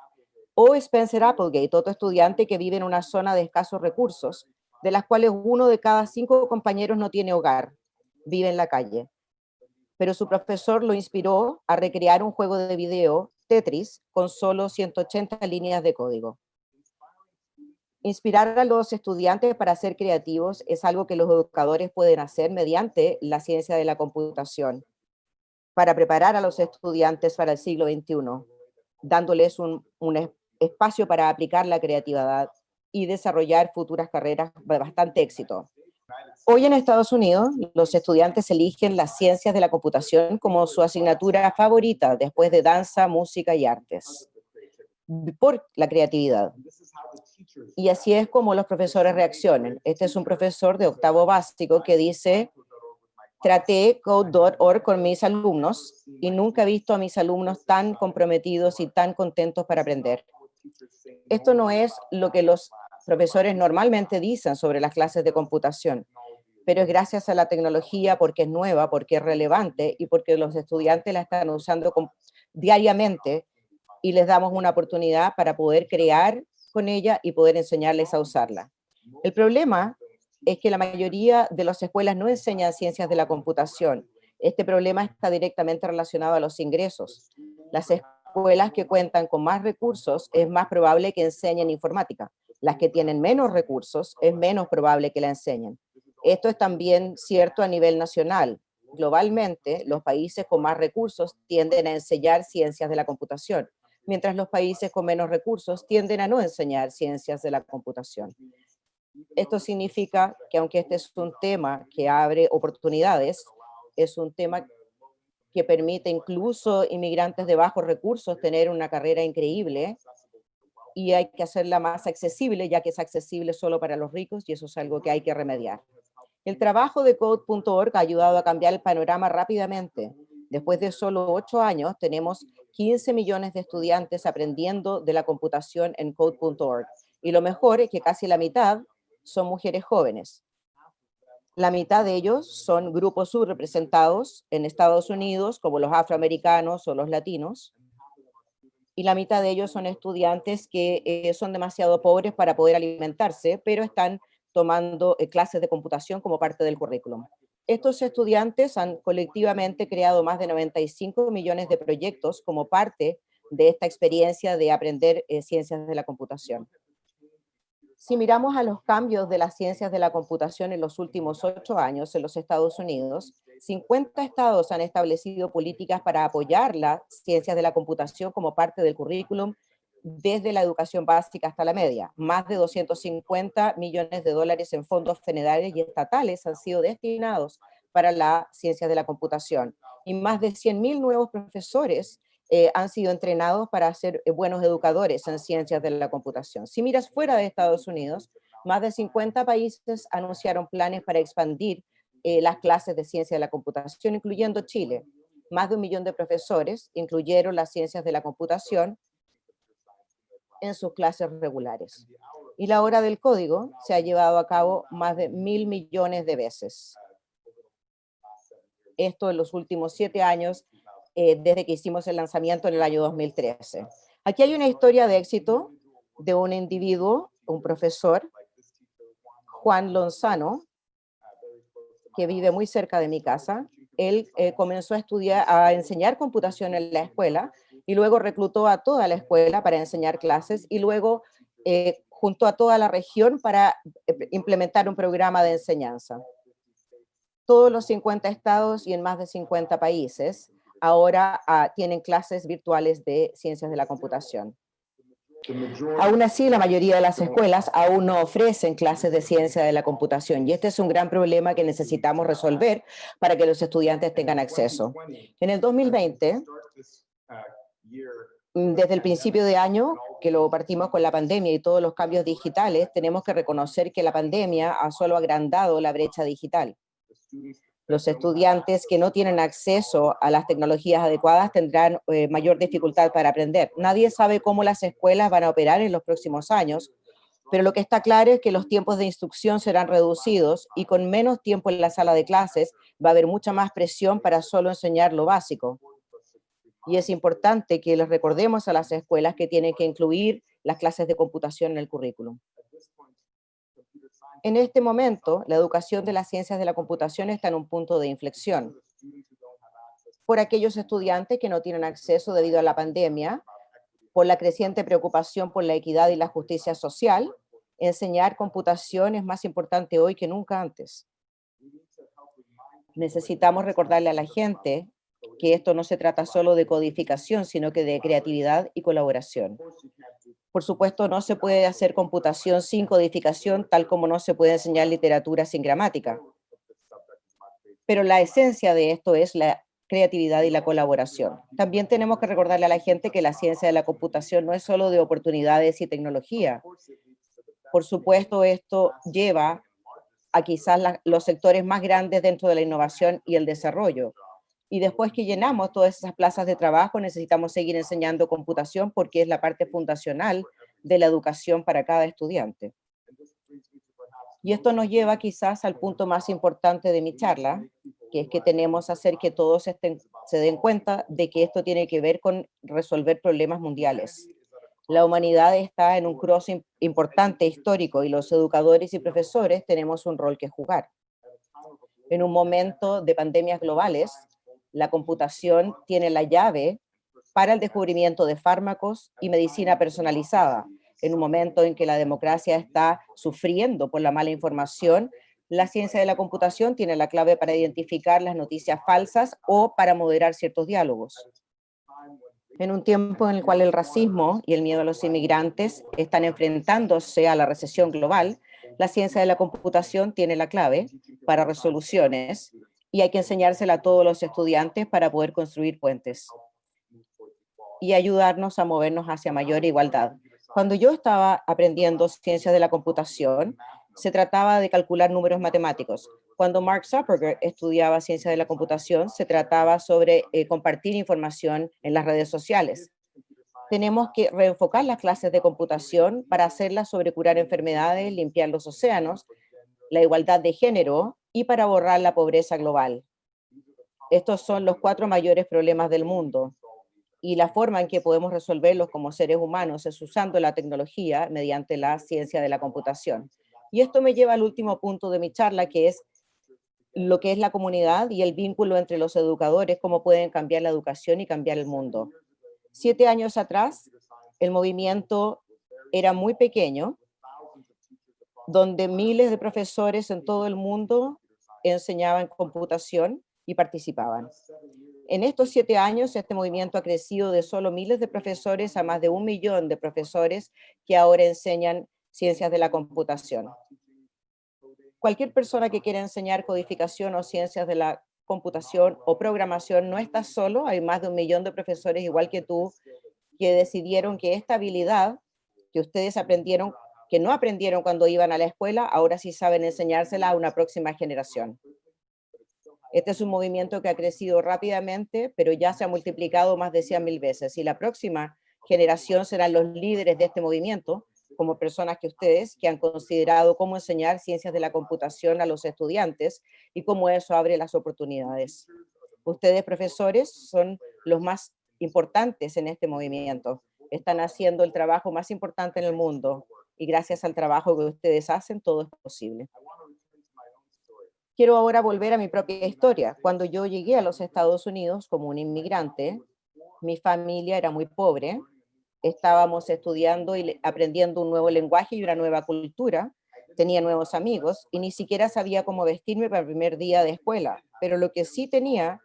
[SPEAKER 6] O Spencer Applegate, otro estudiante que vive en una zona de escasos recursos, de las cuales 1 de cada 5 compañeros no tiene hogar, vive en la calle. Pero su profesor lo inspiró a recrear un juego de video, Tetris, con solo 180 líneas de código. Inspirar a los estudiantes para ser creativos es algo que los educadores pueden hacer mediante la ciencia de la computación, para preparar a los estudiantes para el siglo XXI, dándoles un espacio para aplicar la creatividad y desarrollar futuras carreras de bastante éxito. Hoy en Estados Unidos, los estudiantes eligen las ciencias de la computación como su asignatura favorita después de danza, música y artes, por la creatividad. Y así es como los profesores reaccionan. Este es un profesor de octavo básico que dice: traté Code.org con mis alumnos y nunca he visto a mis alumnos tan comprometidos y tan contentos para aprender. Esto no es lo que los profesores normalmente dicen sobre las clases de computación, pero es gracias a la tecnología, porque es nueva, porque es relevante y porque los estudiantes la están usando diariamente, y les damos una oportunidad para poder crear con ella y poder enseñarles a usarla. El problema es que la mayoría de las escuelas no enseñan ciencias de la computación. Este problema está directamente relacionado a los ingresos. Las escuelas que cuentan con más recursos es más probable que enseñen informática. Las que tienen menos recursos es menos probable que la enseñen. Esto es también cierto a nivel nacional. Globalmente, los países con más recursos tienden a enseñar ciencias de la computación, mientras los países con menos recursos tienden a no enseñar ciencias de la computación. Esto significa que aunque este es un tema que abre oportunidades, es un tema que permite incluso inmigrantes de bajos recursos tener una carrera increíble, y hay que hacerla más accesible, ya que es accesible solo para los ricos, y eso es algo que hay que remediar. El trabajo de Code.org ha ayudado a cambiar el panorama rápidamente. Después de solo 8 años, tenemos 15 millones de estudiantes aprendiendo de la computación en Code.org. Y lo mejor es que casi la mitad son mujeres jóvenes. La mitad de ellos son grupos subrepresentados en Estados Unidos, como los afroamericanos o los latinos, y la mitad de ellos son estudiantes que son demasiado pobres para poder alimentarse, pero están tomando clases de computación como parte del currículum. Estos estudiantes han colectivamente creado más de 95 millones de proyectos como parte de esta experiencia de aprender ciencias de la computación. Si miramos a los cambios de las ciencias de la computación en los últimos 8 años en los Estados Unidos, 50 estados han establecido políticas para apoyar las ciencias de la computación como parte del currículum, desde la educación básica hasta la media. Más de 250 millones de dólares en fondos federales y estatales han sido destinados para las ciencias de la computación. Y más de 100.000 nuevos profesores han sido entrenados para ser buenos educadores en ciencias de la computación. Si miras fuera de Estados Unidos, más de 50 países anunciaron planes para expandir las clases de ciencia de la computación, incluyendo Chile. Más de 1 millón de profesores incluyeron las ciencias de la computación en sus clases regulares. Y la hora del código se ha llevado a cabo más de 1.000 millones de veces. Esto en los últimos 7 años, desde que hicimos el lanzamiento en el año 2013. Aquí hay una historia de éxito de un individuo, un profesor, Juan Lozano, que vive muy cerca de mi casa. Él comenzó a enseñar computación en la escuela y luego reclutó a toda la escuela para enseñar clases y luego juntó a toda la región para implementar un programa de enseñanza. Todos los 50 estados y en más de 50 países ahora tienen clases virtuales de ciencias de la computación. Aún así, la mayoría de las escuelas aún no ofrecen clases de ciencia de la computación, y este es un gran problema que necesitamos resolver para que los estudiantes tengan acceso. En el 2020, desde el principio de año, que lo partimos con la pandemia y todos los cambios digitales, tenemos que reconocer que la pandemia ha solo agrandado la brecha digital. Los estudiantes que no tienen acceso a las tecnologías adecuadas tendrán mayor dificultad para aprender. Nadie sabe cómo las escuelas van a operar en los próximos años Pero lo que está claro es que los tiempos de instrucción serán reducidos y con menos tiempo en la sala de clases va a haber mucha más presión para solo enseñar lo básico. Y es importante que les recordemos a las escuelas que tienen que incluir las clases de computación en el currículum. En este momento, la educación de las ciencias de la computación está en un punto de inflexión. Por aquellos estudiantes que no tienen acceso debido a la pandemia, por la creciente preocupación por la equidad y la justicia social, enseñar computación es más importante hoy que nunca antes. Necesitamos recordarle a la gente que esto no se trata solo de codificación, sino que de creatividad y colaboración. Por supuesto, no se puede hacer computación sin codificación, tal como no se puede enseñar literatura sin gramática. Pero la esencia de esto es la creatividad y la colaboración. También tenemos que recordarle a la gente que la ciencia de la computación no es solo de oportunidades y tecnología. Por supuesto, esto lleva a quizás los sectores más grandes dentro de la innovación y el desarrollo. Y después que llenamos todas esas plazas de trabajo, necesitamos seguir enseñando computación porque es la parte fundacional de la educación para cada estudiante. Y esto nos lleva quizás al punto más importante de mi charla, que es que tenemos que hacer que todos se den cuenta de que esto tiene que ver con resolver problemas mundiales. La humanidad está en un cruce importante histórico y los educadores y profesores tenemos un rol que jugar. En un momento de pandemias globales, la computación tiene la llave para el descubrimiento de fármacos y medicina personalizada. En un momento en que la democracia está sufriendo por la mala información, la ciencia de la computación tiene la clave para identificar las noticias falsas o para moderar ciertos diálogos. En un tiempo en el cual el racismo y el miedo a los inmigrantes están enfrentándose a la recesión global, la ciencia de la computación tiene la clave para resoluciones y hay que enseñársela a todos los estudiantes para poder construir puentes y ayudarnos a movernos hacia mayor igualdad. Cuando yo estaba aprendiendo ciencias de la computación, se trataba de calcular números matemáticos. Cuando Mark Zuckerberg estudiaba ciencia de la computación, se trataba sobre compartir información en las redes sociales. Tenemos que reenfocar las clases de computación para hacerlas sobre curar enfermedades, limpiar los océanos, la igualdad de género y para borrar la pobreza global. Estos son los 4 mayores problemas del mundo. Y la forma en que podemos resolverlos como seres humanos es usando la tecnología mediante la ciencia de la computación. Y esto me lleva al último punto de mi charla, que es lo que es la comunidad y el vínculo entre los educadores, cómo pueden cambiar la educación y cambiar el mundo. 7 años atrás, el movimiento era muy pequeño, donde miles de profesores en todo el mundo enseñaban computación y participaban. En estos 7 años, este movimiento ha crecido de solo miles de profesores a más de 1 millón de profesores que ahora enseñan ciencias de la computación. Cualquier persona que quiera enseñar codificación o ciencias de la computación o programación no está solo, hay más de 1 millón de profesores igual que tú que decidieron que esta habilidad que ustedes aprendieron, que no aprendieron cuando iban a la escuela, ahora sí saben enseñársela a una próxima generación. Este es un movimiento que ha crecido rápidamente, pero ya se ha multiplicado más de 100.000 veces. Y la próxima generación serán los líderes de este movimiento, como personas que ustedes, que han considerado cómo enseñar ciencias de la computación a los estudiantes y cómo eso abre las oportunidades. Ustedes, profesores, son los más importantes en este movimiento. Están haciendo el trabajo más importante en el mundo y gracias al trabajo que ustedes hacen, todo es posible. Quiero ahora volver a mi propia historia. Cuando yo llegué a los Estados Unidos como un inmigrante, mi familia era muy pobre, estábamos estudiando y aprendiendo un nuevo lenguaje y una nueva cultura, tenía nuevos amigos y ni siquiera sabía cómo vestirme para el primer día de escuela, pero lo que sí tenía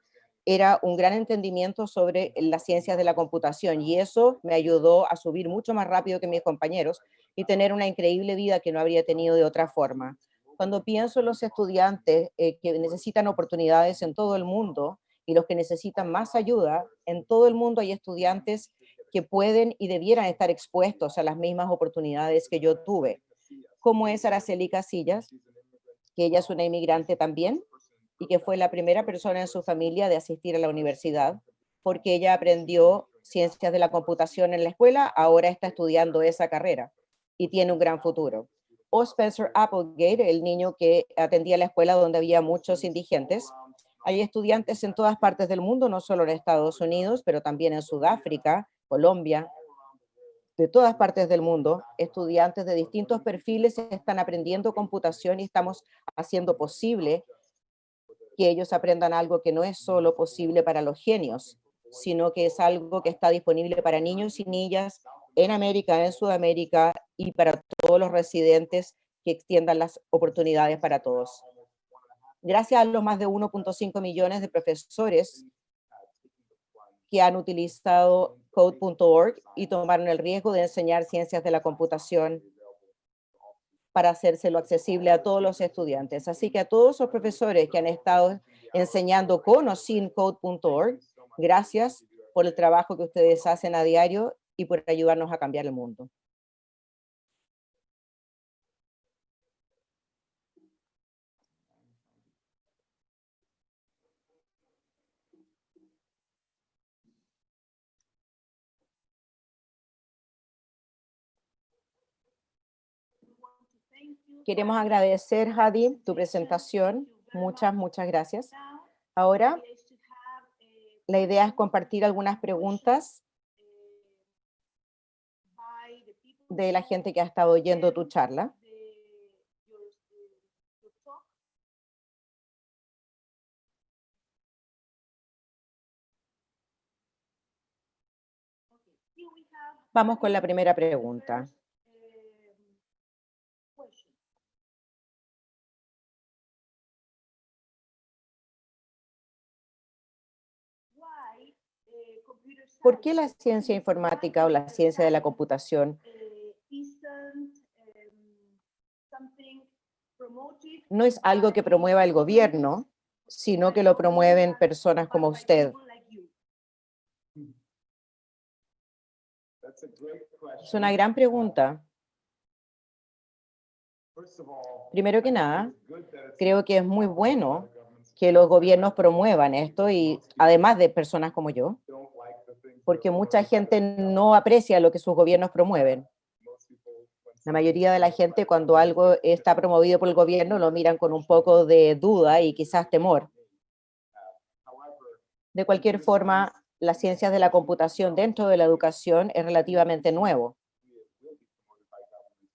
[SPEAKER 6] era un gran entendimiento sobre las ciencias de la computación y eso me ayudó a subir mucho más rápido que mis compañeros y tener una increíble vida que no habría tenido de otra forma. Cuando pienso en los estudiantes que necesitan oportunidades en todo el mundo y los que necesitan más ayuda, en todo el mundo hay estudiantes que pueden y debieran estar expuestos a las mismas oportunidades que yo tuve. Como es Araceli Casillas, que ella es una inmigrante también y que fue la primera persona en su familia de asistir a la universidad, porque ella aprendió ciencias de la computación en la escuela, ahora está estudiando esa carrera. y tiene un gran futuro. O Spencer Applegate, el niño que atendía la escuela donde había muchos indigentes. Hay estudiantes en todas partes del mundo, no solo en Estados Unidos, pero también en Sudáfrica, Colombia, de todas partes del mundo. Estudiantes de distintos perfiles están aprendiendo computación y estamos haciendo posible que ellos aprendan algo que no es solo posible para los genios, sino que es algo que está disponible para niños y niñas en América, en Sudamérica y para todos los residentes, que extiendan las oportunidades para todos. Gracias a los más de 1.5 millones de profesores que han utilizado code.org y tomaron el riesgo de enseñar ciencias de la computación para hacérselo accesible a todos los estudiantes. Así que a todos los profesores que han estado enseñando con o sin code.org, gracias por el trabajo que ustedes hacen a diario y por ayudarnos a cambiar el mundo. Queremos agradecer, Hadi, tu presentación. Muchas gracias. Ahora, la idea es compartir algunas preguntas de la gente que ha estado oyendo tu charla. Vamos con la primera pregunta. ¿Por qué la ciencia informática o la ciencia de la computación no es algo que promueva el gobierno, sino que lo promueven personas como usted? Es una gran pregunta. Primero que nada, creo que es muy bueno que los gobiernos promuevan esto, y además de personas como yo, porque mucha gente no aprecia lo que sus gobiernos promueven. La mayoría de la gente, cuando algo está promovido por el gobierno, lo miran con un poco de duda y quizás temor. De cualquier forma, las ciencias de la computación dentro de la educación es relativamente nuevo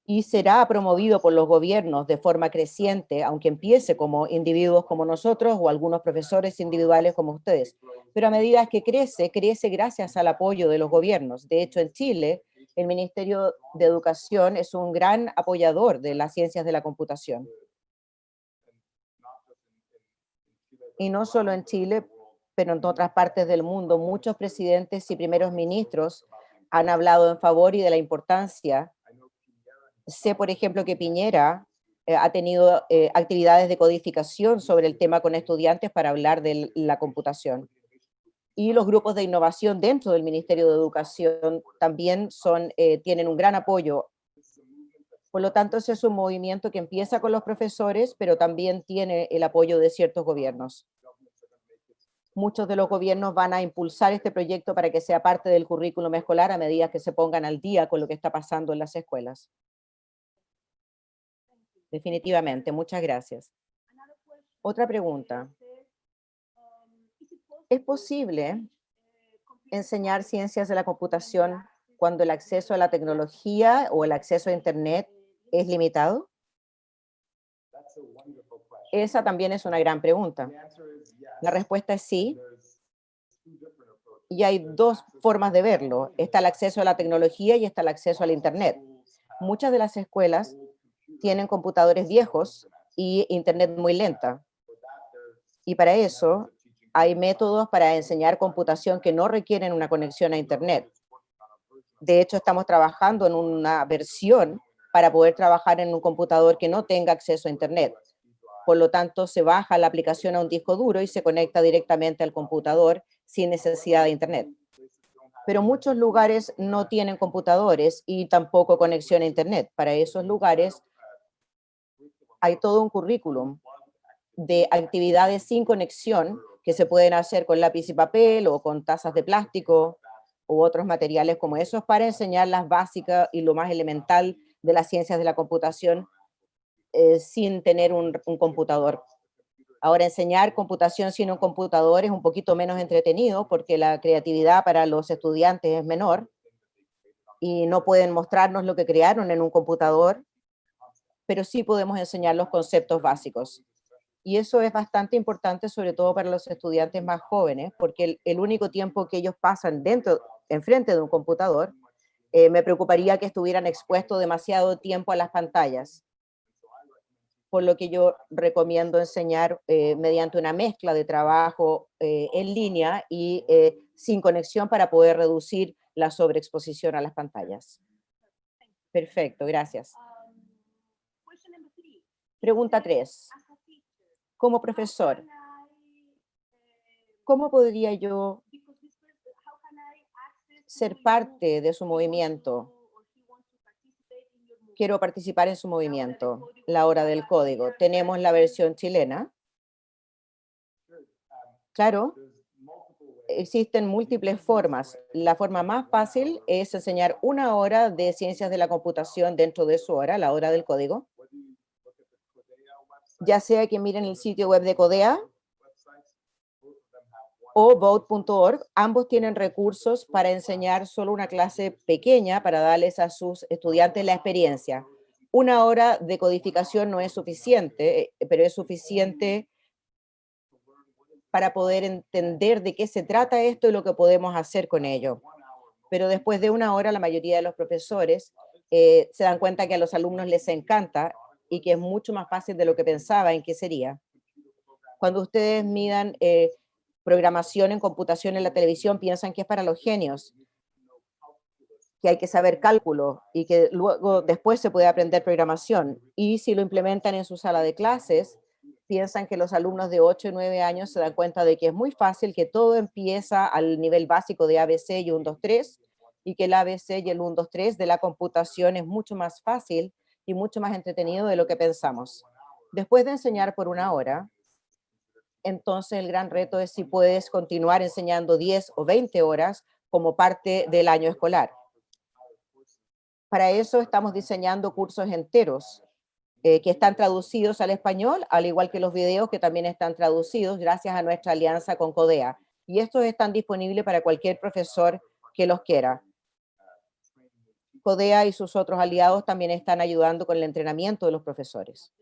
[SPEAKER 6] y será promovido por los gobiernos de forma creciente, aunque empiece como individuos como nosotros o algunos profesores individuales como ustedes. Pero a medida que crece gracias al apoyo de los gobiernos. De hecho, en Chile, el Ministerio de Educación es un gran apoyador de las ciencias de la computación. Y no solo en Chile, pero en otras partes del mundo, muchos presidentes y primeros ministros han hablado en favor y de la importancia. Sé, por ejemplo, que Piñera ha tenido actividades de codificación sobre el tema con estudiantes para hablar de la computación. Y los grupos de innovación dentro del Ministerio de Educación también tienen un gran apoyo. Por lo tanto, ese es un movimiento que empieza con los profesores, pero también tiene el apoyo de ciertos gobiernos. Muchos de los gobiernos van a impulsar este proyecto para que sea parte del currículum escolar a medida que se pongan al día con lo que está pasando en las escuelas. Definitivamente, muchas gracias. Otra pregunta. ¿Es posible enseñar ciencias de la computación cuando el acceso a la tecnología o el acceso a Internet es limitado? Esa también es una gran pregunta. La respuesta es sí. Y hay dos formas de verlo. Está el acceso a la tecnología y está el acceso al Internet. Muchas de las escuelas tienen computadores viejos y Internet muy lenta. Y para eso hay métodos para enseñar computación que no requieren una conexión a Internet. De hecho, estamos trabajando en una versión para poder trabajar en un computador que no tenga acceso a Internet. Por lo tanto, se baja la aplicación a un disco duro y se conecta directamente al computador sin necesidad de Internet. Pero muchos lugares no tienen computadores y tampoco conexión a Internet. Para esos lugares hay todo un currículum de actividades sin conexión que se pueden hacer con lápiz y papel o con tazas de plástico u otros materiales como esos para enseñar las básicas y lo más elemental de las ciencias de la computación sin tener un computador. Ahora, enseñar computación sin un computador es un poquito menos entretenido porque la creatividad para los estudiantes es menor y no pueden mostrarnos lo que crearon en un computador, pero sí podemos enseñar los conceptos básicos. Y eso es bastante importante, sobre todo para los estudiantes más jóvenes, porque el único tiempo que ellos pasan enfrente de un computador, me preocuparía que estuvieran expuestos demasiado tiempo a las pantallas. Por lo que yo recomiendo enseñar mediante una mezcla de trabajo en línea y sin conexión para poder reducir la sobreexposición a las pantallas. Perfecto, gracias. Pregunta 3. Como profesor, ¿cómo podría yo ser parte de su movimiento? Quiero participar en su movimiento, la hora del código. Tenemos la versión chilena. Claro, existen múltiples formas. La forma más fácil es enseñar 1 hora de ciencias de la computación dentro de su hora, la hora del código. Ya sea que miren el sitio web de Codea o vote.org, ambos tienen recursos para enseñar solo una clase pequeña para darles a sus estudiantes la experiencia. 1 hora de codificación no es suficiente, pero es suficiente para poder entender de qué se trata esto y lo que podemos hacer con ello. Pero después de 1 hora, la mayoría de los profesores se dan cuenta que a los alumnos les encanta y que es mucho más fácil de lo que pensaban que sería. Cuando ustedes midan programación en computación en la televisión, piensan que es para los genios, que hay que saber cálculo y que luego después se puede aprender programación. Y si lo implementan en su sala de clases, piensan que los alumnos de 8 y 9 años se dan cuenta de que es muy fácil, que todo empieza al nivel básico de ABC y 1, 2, 3, y que el ABC y el 1, 2, 3 de la computación es mucho más fácil y mucho más entretenido de lo que pensamos. Después de enseñar por 1 hora, entonces el gran reto es si puedes continuar enseñando 10 o 20 horas como parte del año escolar. Para eso estamos diseñando cursos enteros que están traducidos al español, al igual que los videos que también están traducidos gracias a nuestra alianza con Codea. Y estos están disponibles para cualquier profesor que los quiera. Codea y sus otros aliados también están ayudando con el entrenamiento de los profesores.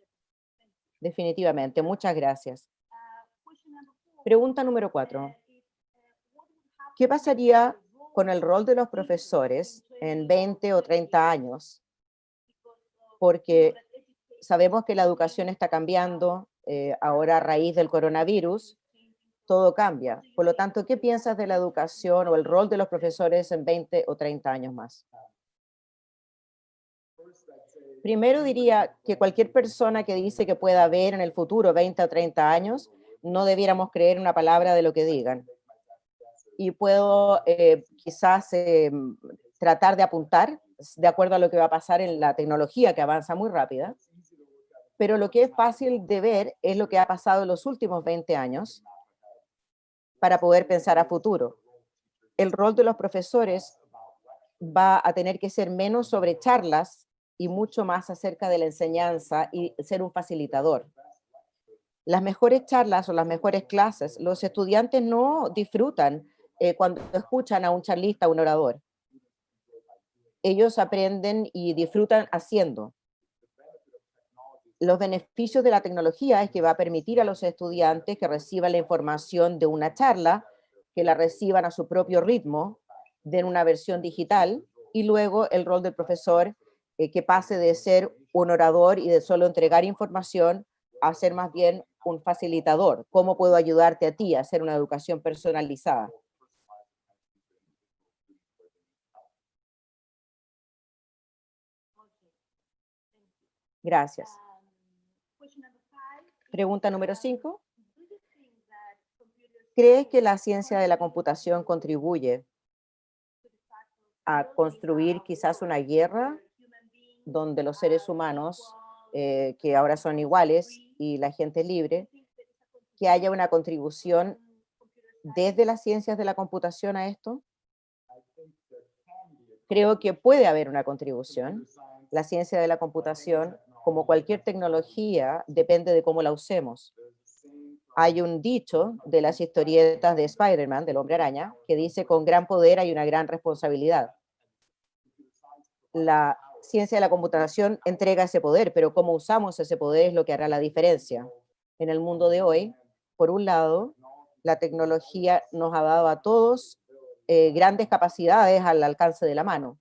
[SPEAKER 6] Definitivamente, muchas gracias. Pregunta número 4. ¿Qué pasaría con el rol de los profesores en 20 o 30 años? Porque sabemos que la educación está cambiando, ahora a raíz del coronavirus, todo cambia. Por lo tanto, ¿qué piensas de la educación o el rol de los profesores en 20 o 30 años más? Primero diría que cualquier persona que dice que pueda ver en el futuro 20 o 30 años, no debiéramos creer una palabra de lo que digan. Y puedo quizás tratar de apuntar de acuerdo a lo que va a pasar en la tecnología que avanza muy rápida, pero lo que es fácil de ver es lo que ha pasado en los últimos 20 años para poder pensar a futuro. El rol de los profesores va a tener que ser menos sobre charlas y mucho más acerca de la enseñanza y ser un facilitador. Las mejores charlas o las mejores clases, los estudiantes no disfrutan cuando escuchan a un charlista, a un orador. Ellos aprenden y disfrutan haciendo. Los beneficios de la tecnología es que va a permitir a los estudiantes que reciban la información de una charla, que la reciban a su propio ritmo, den una versión digital, y luego el rol del profesor que pase de ser un orador y de solo entregar información a ser más bien un facilitador. ¿Cómo puedo ayudarte a ti a hacer una educación personalizada? Gracias. Pregunta número 5. ¿Crees que la ciencia de la computación contribuye a construir quizás una guerra donde los seres humanos, que ahora son iguales, y la gente libre, que haya una contribución desde las ciencias de la computación a esto? Creo que puede haber una contribución La ciencia de la computación, como cualquier tecnología, depende de cómo la usemos. Hay un dicho de las historietas de Spider-Man, del Hombre Araña, que dice: con gran poder hay una gran responsabilidad. La ciencia de la computación entrega ese poder, pero cómo usamos ese poder es lo que hará la diferencia. En el mundo de hoy, por un lado, la tecnología nos ha dado a todos grandes capacidades al alcance de la mano.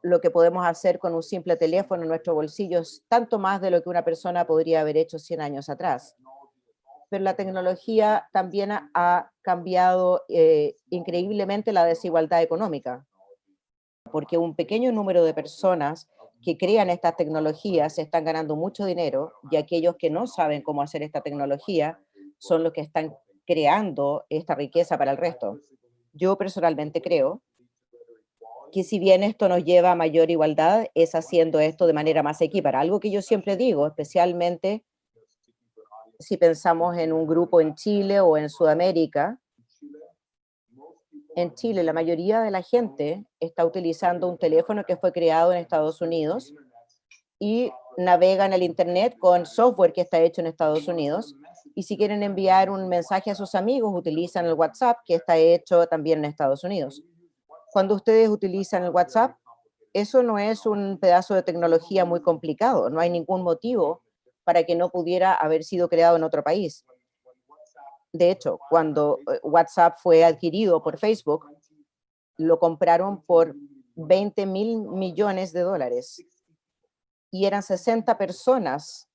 [SPEAKER 6] Lo que podemos hacer con un simple teléfono en nuestro bolsillo es tanto más de lo que una persona podría haber hecho 100 años atrás. Pero la tecnología también ha cambiado increíblemente la desigualdad económica, porque un pequeño número de personas que crean estas tecnologías están ganando mucho dinero y aquellos que no saben cómo hacer esta tecnología son los que están creando esta riqueza para el resto. Yo personalmente creo que si bien esto nos lleva a mayor igualdad, es haciendo esto de manera más equípara. Algo que yo siempre digo, especialmente si pensamos en un grupo en Chile o en Sudamérica. En Chile, la mayoría de la gente está utilizando un teléfono que fue creado en Estados Unidos y navega en el Internet con software que está hecho en Estados Unidos. Y si quieren enviar un mensaje a sus amigos, utilizan el WhatsApp, que está hecho también en Estados Unidos. Cuando ustedes utilizan el WhatsApp, eso no es un pedazo de tecnología muy complicado. No hay ningún motivo para que no pudiera haber sido creado en otro país. De hecho, cuando WhatsApp fue adquirido por Facebook, lo compraron por $20.000 millones y eran 60 personas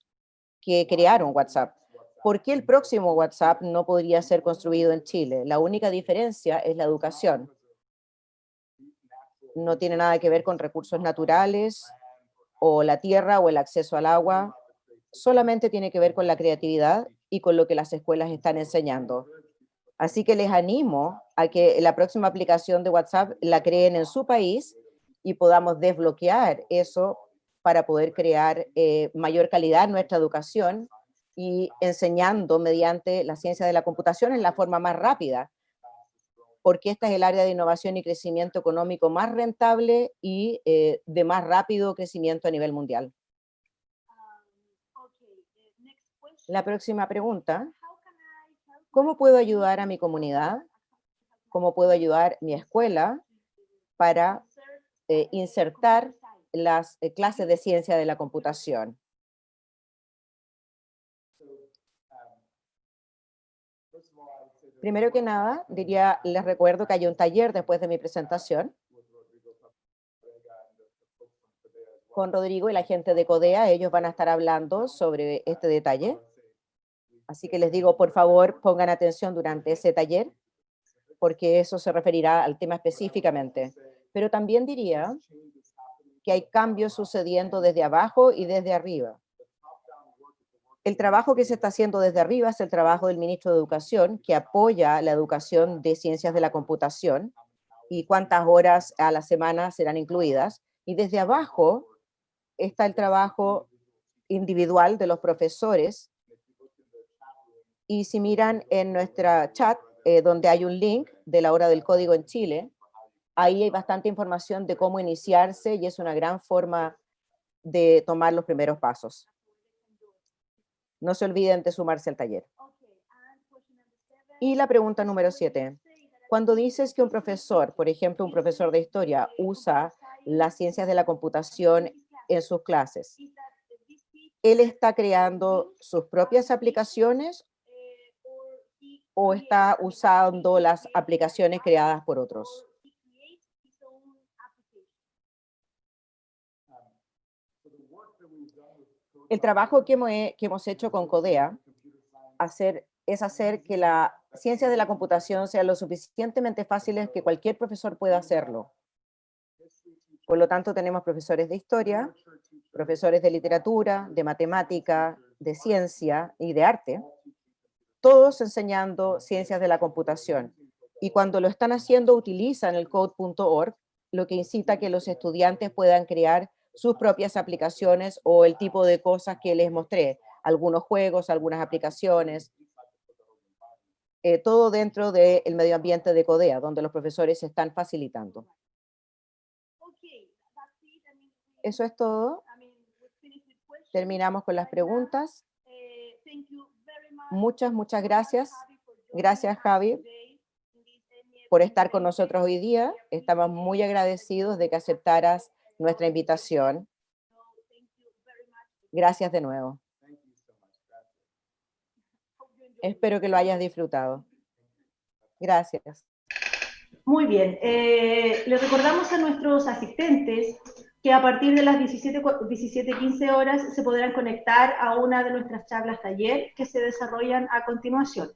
[SPEAKER 6] que crearon WhatsApp. ¿Por qué el próximo WhatsApp no podría ser construido en Chile? La única diferencia es la educación. No tiene nada que ver con recursos naturales o la tierra o el acceso al agua. Solamente tiene que ver con la creatividad y con lo que las escuelas están enseñando. Así que les animo a que la próxima aplicación de WhatsApp la creen en su país y podamos desbloquear eso para poder crear mayor calidad en nuestra educación y enseñando mediante la ciencia de la computación en la forma más rápida, porque esta es el área de innovación y crecimiento económico más rentable y de más rápido crecimiento a nivel mundial. La próxima pregunta: ¿cómo puedo ayudar a mi comunidad? ¿Cómo puedo ayudar mi escuela para insertar las clases de ciencia de la computación? Primero que nada, les recuerdo que hay un taller después de mi presentación con Rodrigo y la gente de Codea. Ellos van a estar hablando sobre este detalle. Así que les digo, por favor, pongan atención durante ese taller, porque eso se referirá al tema específicamente. Pero también diría que hay cambios sucediendo desde abajo y desde arriba. El trabajo que se está haciendo desde arriba es el trabajo del ministro de Educación, que apoya la educación de ciencias de la computación y cuántas horas a la semana serán incluidas. Y desde abajo está el trabajo individual de los profesores. Y si miran en nuestra chat, donde hay un link de la hora del código en Chile, ahí hay bastante información de cómo iniciarse y es una gran forma de tomar los primeros pasos. No se olviden de sumarse al taller. Y la pregunta número 7. Cuando dices que un profesor, por ejemplo, un profesor de historia, usa las ciencias de la computación en sus clases, ¿él está creando sus propias aplicaciones o está usando las aplicaciones creadas por otros? El trabajo que hemos hecho con Codea es hacer que la ciencia de la computación sea lo suficientemente fácil que cualquier profesor pueda hacerlo. Por lo tanto, tenemos profesores de historia, profesores de literatura, de matemática, de ciencia y de arte, todos enseñando ciencias de la computación. Y cuando lo están haciendo, utilizan el code.org, lo que incita a que los estudiantes puedan crear sus propias aplicaciones o el tipo de cosas que les mostré, algunos juegos, algunas aplicaciones, todo dentro del medio ambiente de Codea, donde los profesores se están facilitando. eso es todo. Terminamos con las preguntas. Muchas gracias. Gracias, Javi, por estar con nosotros hoy día. Estamos muy agradecidos de que aceptaras nuestra invitación. Gracias de nuevo. Espero que lo hayas disfrutado. Gracias.
[SPEAKER 2] Muy bien. Les recordamos a nuestros asistentes que a partir de las 17:15 horas se podrán conectar a una de nuestras charlas taller que se desarrollan a continuación.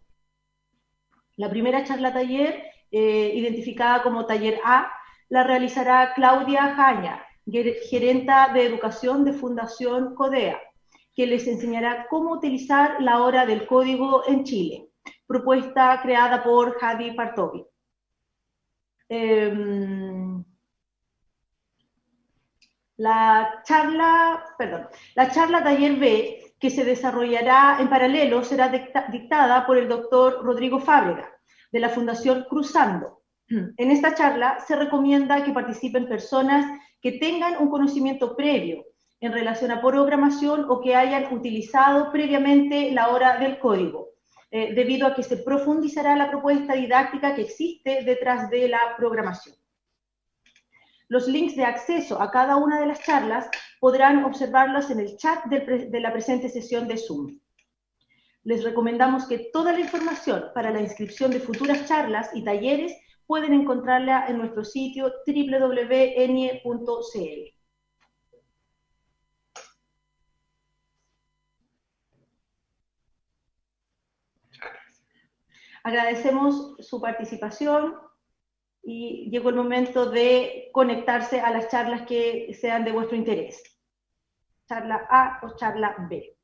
[SPEAKER 2] La primera charla taller, identificada como Taller A, la realizará Claudia Jaña, gerenta de educación de Fundación Codea, que les enseñará cómo utilizar la hora del código en Chile, propuesta creada por Javi Partovi. La charla taller B, que se desarrollará en paralelo, será dictada por el doctor Rodrigo Fábrega, de la Fundación Cruzando. En esta charla se recomienda que participen personas que tengan un conocimiento previo en relación a programación o que hayan utilizado previamente la hora del código, debido a que se profundizará la propuesta didáctica que existe detrás de la programación. Los links de acceso a cada una de las charlas podrán observarlos en el chat de la presente sesión de Zoom. Les recomendamos que toda la información para la inscripción de futuras charlas y talleres pueden encontrarla en nuestro sitio www.enie.cl. Agradecemos su participación y llegó el momento de conectarse a las charlas que sean de vuestro interés. Charla A o charla B.